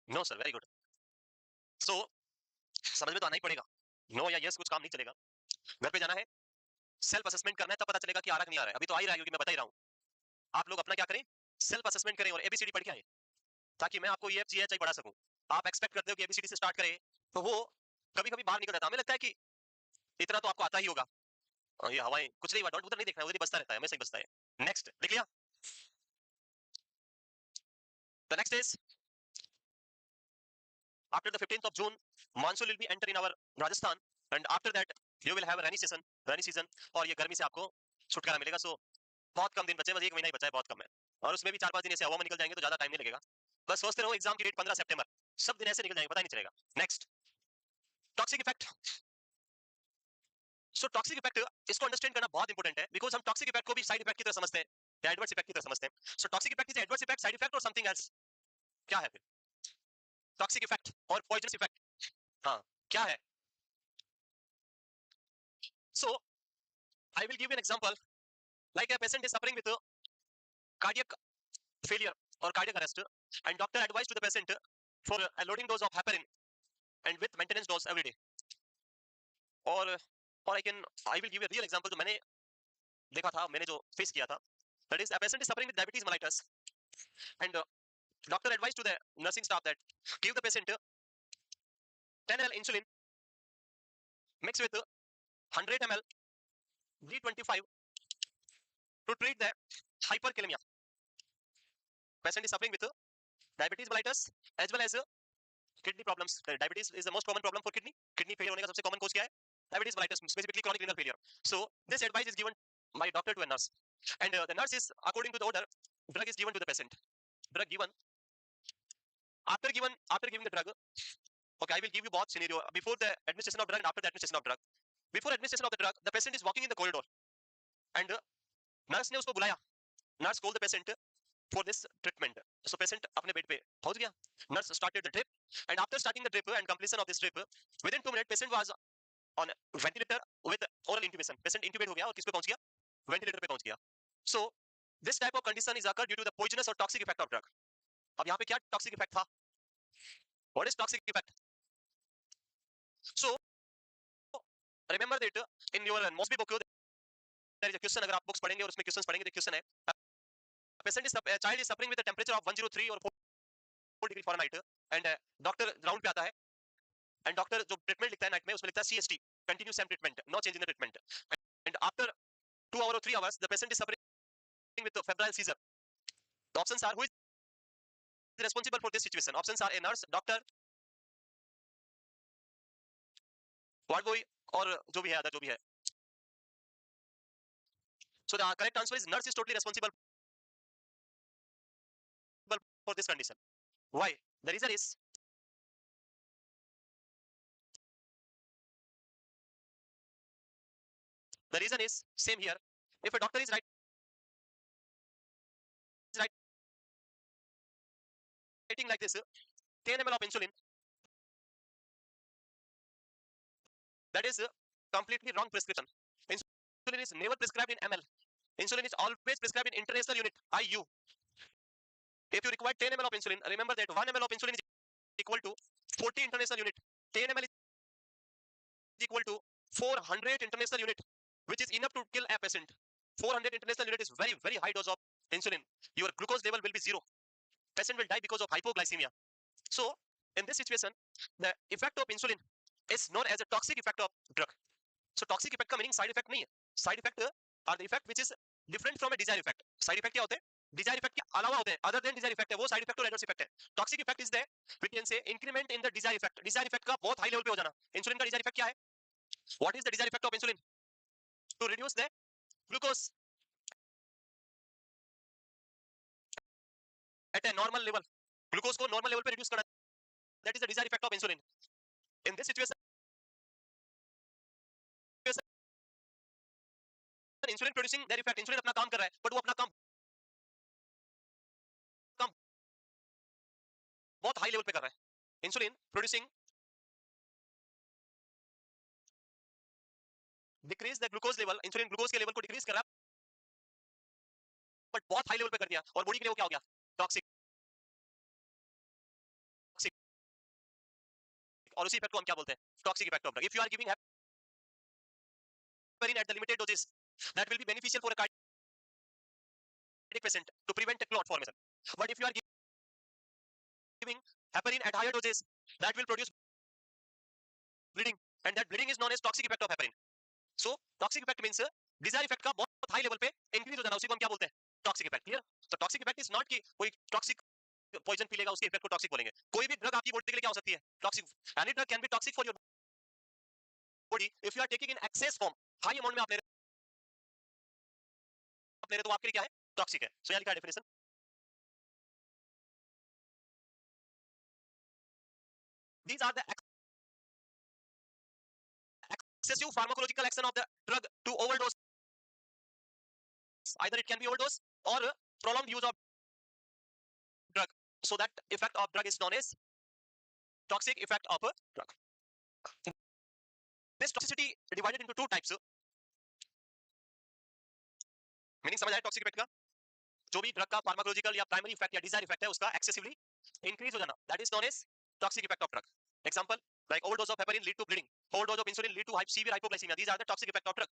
No sir, very good. So समझ में तो आना ही पड़ेगा. No या yes कुछ काम नहीं चलेगा. घर पे जाना है, सेल्फ असेसमेंट करना है, तब पता चलेगा कि आ रहा कि नहीं आ रहा है. अभी तो आ ही रहा है क्योंकि मैं बता ही रहा हूँ. आप लोग अपना क्या करें? सेल्फ असेसमेंट करें और एबीसीडी पढ़ के आए ताकि मैं आपको ये जीएचआई पढ़ा सकूं. आप एक्सपेक्ट करते हो कि एबीसीडी से स्टार्ट करें तो वो कभी कभी बाहर निकल जाता है. हमें लगता है कि इतना तो आपको आता ही होगा. ये हवाएं कुछ नहीं हुआ, डोंट उधर नहीं देखना है, उधर ही बसता रहता है, हमेशा ही बसता है. नेक्स्ट लिख लिया. The next is after the 15th of June monsoon will be enter in our Rajasthan and after that you will have a rainy season और ये गर्मी से आपको छुटकारा मिलेगा. सो बहुत कम दिन बचे, बस 1 महीना ही बचा है, बहुत कम है और उसमें भी 4-5 दिन ऐसे हवा में निकल जाएंगे तो ज्यादा टाइम नहीं लगेगा. बस सोचते रहो एग्जाम की डेट 15 सितंबर, सब दिन ऐसे निकल जाएंगे, पता ही नहीं चलेगा. Next, toxic effect. सो टॉक्सिक इफेक्ट इसको अंडरस्टैंड करना बहुत इंपॉर्टेंट है बिकॉज हम टॉक्सिक इफेक्ट को भी साइड इफेक्ट की तरह समझते हैं या एडवर्स इफेक्ट की तरह समझते हैं. So toxic effect is adverse effect, side effect और समथिंग एल्स. क्या है फिर टॉक्सिक इफेक्ट और पॉइजनस इफेक्ट? हाँ, क्या है? So I will give you an example. Like a patient is suffering with cardiac failure or cardiac arrest and doctor advised to the patient for a loading dose of heparin and with maintenance dose every day. or I will give you a real example जो मैंने देखा था, मैंने जो face किया था. That is, a patient is suffering with diabetes mellitus and doctor advised to the nursing staff that give the patient 10 ml insulin mixed with 100 ml D25 to treat the hyperkalemia. Patient is suffering with diabetes mellitus as well as kidney problems. Diabetes is the most common problem for kidney. Kidney failure होने का सबसे common cause क्या है? Diabetes mellitus, specifically chronic renal failure. So this advice is given by doctor to a nurse, and the nurse is, according to the order, drug is given to the patient. Drug given. After giving the drug, okay, I will give you both scenario before the administration of drug and after the administration of drug. Before administration of the drug, the patient is walking in the corridor, and nurse ने उसको बुलाया. Nurse called the patient for this treatment. So patient अपने bed पे पहुंच गया. Nurse started the drip, and after starting the drip and completion of this drip, within 2 minutes patient was on ventilator with oral intubation. Patient intubate हो गया और किस पे पहुंच गया? Ventilator पे पहुंच गया. So this type of condition is occurred due to the poisonous or toxic effect of drug. अब यहाँ पे क्या toxic effect था? What is toxic effect? So remember that in your Mosby book there is a question. अगर आप books पढ़ेंगे और उसमें questions पढ़ेंगे तो question है, a child is suffering with a temperature of 103 or 4 degree Fahrenheit and doctor round पे आता है and doctor जो treatment लिखता है night में उसमें लिखता है CST, continue same treatment, no change in the treatment, and after 2 hours or 3 hours the patient is suffering with febrile seizure. The options are, who is responsible for this situation? Options are a nurse, doctor, ward boy और जो भी है other जो भी है. So the correct answer is nurse is totally responsible for this condition. Why? The reason is same here. If a doctor is writing like this 10 ml of insulin, that is completely wrong prescription. Insulin is never prescribed in ml. Insulin is always prescribed in international unit, IU. If you require 10 ml of insulin, remember that 1 ml of insulin is equal to 40 international unit. 10 ml is equal to 400 international unit, which is enough to kill a patient. 400 international unit is very, very high dose of insulin. Your glucose level will be 0. Patient will die because of hypoglycemia. So, in this situation, the effect of insulin is known as a toxic effect of drug. So, toxic effect का meaning side effect नहीं है. Side effect are the effect which is different from a desired effect. Side effect क्या होते हैं? Desired effect के अलावा होते हैं. Other than desired effect है वो side effect और adverse effect है. Toxic effect is the, we can say, increment in the desired effect. Desired effect का बहुत high level पे हो जाना. Insulin का desired effect क्या है? What is the desired effect of insulin? To reduce the glucose at a normal level. Glucose को normal level पे reduce करना. That is the desired effect of insulin. In this situation, insulin producing their effect. Insulin अपना काम कर रहा है, but वो अपना काम बहुत हाई लेवल पे कर रहा है. Insulin producing decrease the glucose level. Insulin glucose के लेवल को decrease कर रहा है, but बहुत हाई लेवल पे कर दिया और बॉडी के लिए वो क्या हो गया? टॉक्सिक. और उसी इफेक्ट को हम क्या बोलते हैं? Toxic effect of drug. If you are giving heparin at the limited doses, that will be beneficial for a cardiac patient to prevent a clot formation. But if you are giving heparin at higher doses, that will produce bleeding, and that bleeding is known as toxic effect of heparin. So toxic effect means desired effect का बहुत high level पे increase हो जाना, उसी को हम क्या बोलते हैं? Toxic effect. क्लियर? तो टॉक्सिक इफेक्ट इज नॉट कि कोई टॉक्सिक पॉइजन पी लेगा उसके इफेक्ट को टॉक्सिक बोलेंगे। कोई भी ड्रग आपकी बॉडी के लिए क्या हो सकती है? Toxic. Any drug can be toxic for your body if you are taking in excess form, high amount में आप ले रहे तो आपके लिए क्या है? टॉक्सिक है। सो यानी क्या definition? These are the excessive pharmacological action of the drug to overdose. Either it can be overdose or prolonged use of drug. So that effect of drug is known as toxic effect of a drug. This toxicity divided into two types. Meaning समझ आया toxic effect का? जो भी drug का pharmacological या primary effect या desire effect है उसका एक्सेसिवली इंक्रीज हो जाना, that is known as toxic effect of drug. Example like overdose of heparin lead to bleeding, overdose of insulin lead to severe hypoglycemia. These are the toxic effect of drug.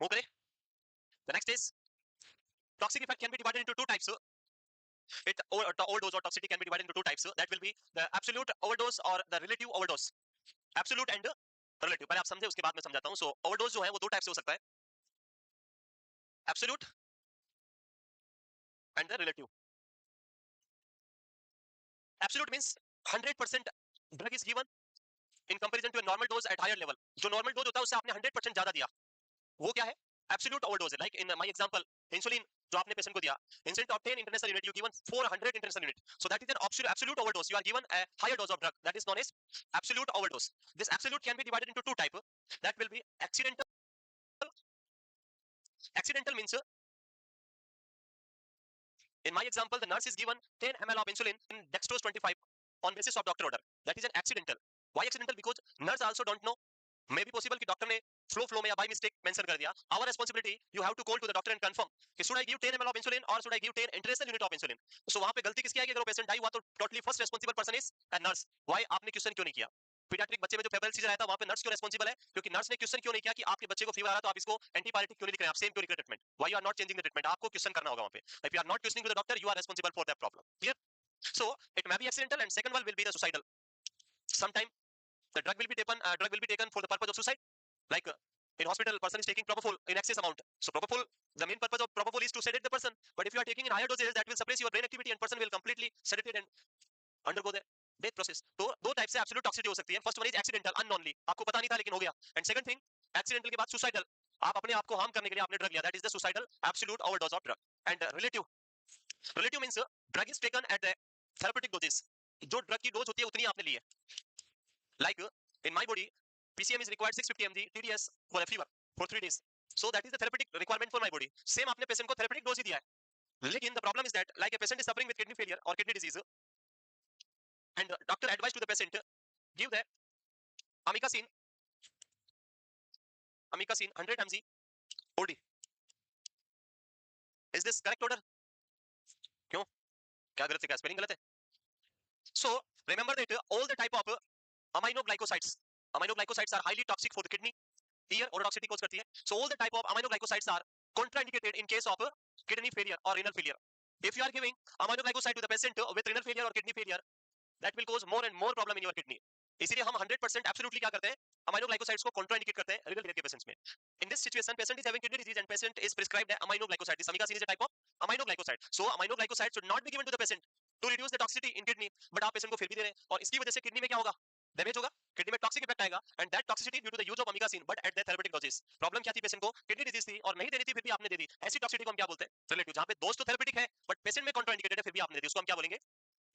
Move kare. The next is toxic effect can be divided into two types. The overdose or toxicity can be divided into two types. That will be the absolute overdose or the relative overdose. Absolute and relative. पहले आप समझे उसके बाद मैं समझाता हूँ. So overdose जो है वो दो टाइप से हो सकता है. Absolute and the relative. Absolute means 100% drug is given in comparison to a normal dose at higher level. जो normal dose होता है उससे आपने 100% ज्यादा दिया, वो क्या है? Absolute overdose है. Like in my example, insulin जो आपने पेशेंट को दिया, instead of 10 international unit, you given 400 international unit. So that is an absolute overdose. You are given a higher dose of drug. That is known as absolute overdose. This absolute can be divided into two types. That will be accidental. Accidental means in my example, the nurse is given 10 ml of insulin in dextrose 25 on basis of doctor order. That is an accidental. Why accidental? Because nurse also don't know. May be possible कि doctor ने flow में या by mistake mention कर दिया. Our responsibility, you have to call to the doctor and confirm कि should I give 10 ml of insulin or should I give 10 international unit of insulin. So वहां पे गलती किसकी आएगी? अगर वो पेशेंट डाई हुआ तो totally first responsible person is a nurse. Why आपने क्वेश्चन क्यों नहीं किया? पीडियाट्रिक बच्चे में जो फेब्रिल सीजर आया था वहां पे नर्स क्यों रेस्पॉन्सिबल है? क्योंकि नर्स ने क्वेश्चन क्यों नहीं किया कि आपके बच्चे को फीवर आ रहा तो आप इसको एंटीबायोटिक क्यों नहीं दे रहे हैं? आप सेम क्यों नहीं कर treatment? Why you are not changing the treatment? आपको क्वेश्चन करना होगा वहां पे. If you are not questioning to the doctor, you are responsible for that problem. Clear? So it may be accidental and second one will be the suicidal. Sometime the drug will be taken for the purpose of suicide. Like in hospital, person is taking propofol in excess amount. So propofol, the main purpose of propofol is to sedate the person. But if you are taking in higher doses, that will suppress your brain activity and person will completely sedated and undergo the death process. तो दो type से absolute toxicity हो सकती है. First one is accidental, अननोनली, आपको पता नहीं था लेकिन हो गया. एंड सेकंड थिंग, एक्सीडेंटल के बाद सुसाइडल, आप अपने आप को हार्म करने के लिए आपने ड्रग लिया. That is the suicidal absolute overdose of drug. And relative, relative means drug is taken at the therapeutic doses. जो ड्रग की डोज होती है उतनी आपने ली है. Like in my body PCM is required 650 mg TDS for a fever for 3 days. So that is the therapeutic requirement for my body. Same आपने patient को therapeutic dose ही दिया है. लेकिन the problem is that like a patient is suffering with kidney failure or kidney disease and doctor advised to the patient give the amikacin 100 mg OD. Is this correct order? क्यों? क्या गलत है? क्या spelling गलत है? So remember that all the type of aminoglycosides are highly toxic for the kidney. Here ototoxicity cause करती है. So all the type of aminoglycosides are contraindicated in case of kidney failure or renal failure. If you are giving aminoglycoside to the patient with renal failure or kidney failure, that will cause more and more problem in your kidney. इसीलिए हम 100% absolutely क्या करते हैं? aminoglycosides को contraindicate करते हैं renal failure के patients में. In this situation, patient is having kidney disease and patient is prescribed aminoglycoside. This amikacin is a type of aminoglycoside. So aminoglycoside should not be given to the patient to reduce the toxicity in kidney. But आप patient को फिर भी दे रहे हैं और इसकी वजह से किडनी में क्या होगा? डैमेज होगा, किडनी में टॉक्सिक इफेक्ट आएगा and that toxicity due to the use of amikacin but at the therapeutic doses. Problem क्या थी? पेशेंट को किडनी डिजीज थी और नहीं देनी थी फिर भी आपने दे दी. ऐसी टॉक्सिसिटी को हम क्या बोलते हैं? रिलेटिव. जहां पे दोस्त तो थेरेप्यूटिक है बट पेशेंट में कॉन्ट्राइंडिकेटेड है फिर भी आपने दे दी, उसको हम क्या बोलेंगे?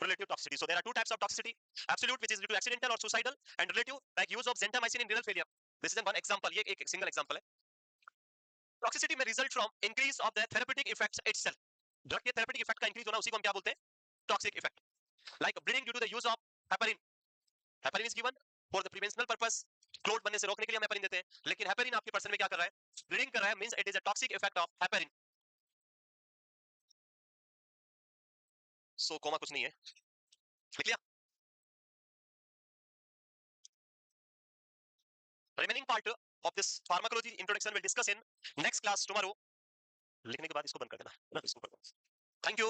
Relative toxicity. So there are two types of toxicity: absolute, which is due to accidental or suicidal, and relative, like use of gentamicin in renal failure. This is one example. ये एक single example है. Toxicity may result from increase of the therapeutic effects itself. Drug के therapeutic effect का increase होना उसी को हम क्या बोलते हैं? Toxic effect. Like bleeding due to the use of heparin. Heparin is given for the preventional purpose. Clot बनने से रोकने के लिए हम हेपरिन देते हैं. लेकिन हेपरिन आपके पर्सन में क्या कर रहा है? ब्लीडिंग कर रहा है. Means it is a toxic effect of heparin. So coma कुछ नहीं है. लिख लिया? Remaining part of this pharmacology introduction will discuss in next class tomorrow. लिखने के बाद इसको बंद कर देना. इसको कर दो. Thank you.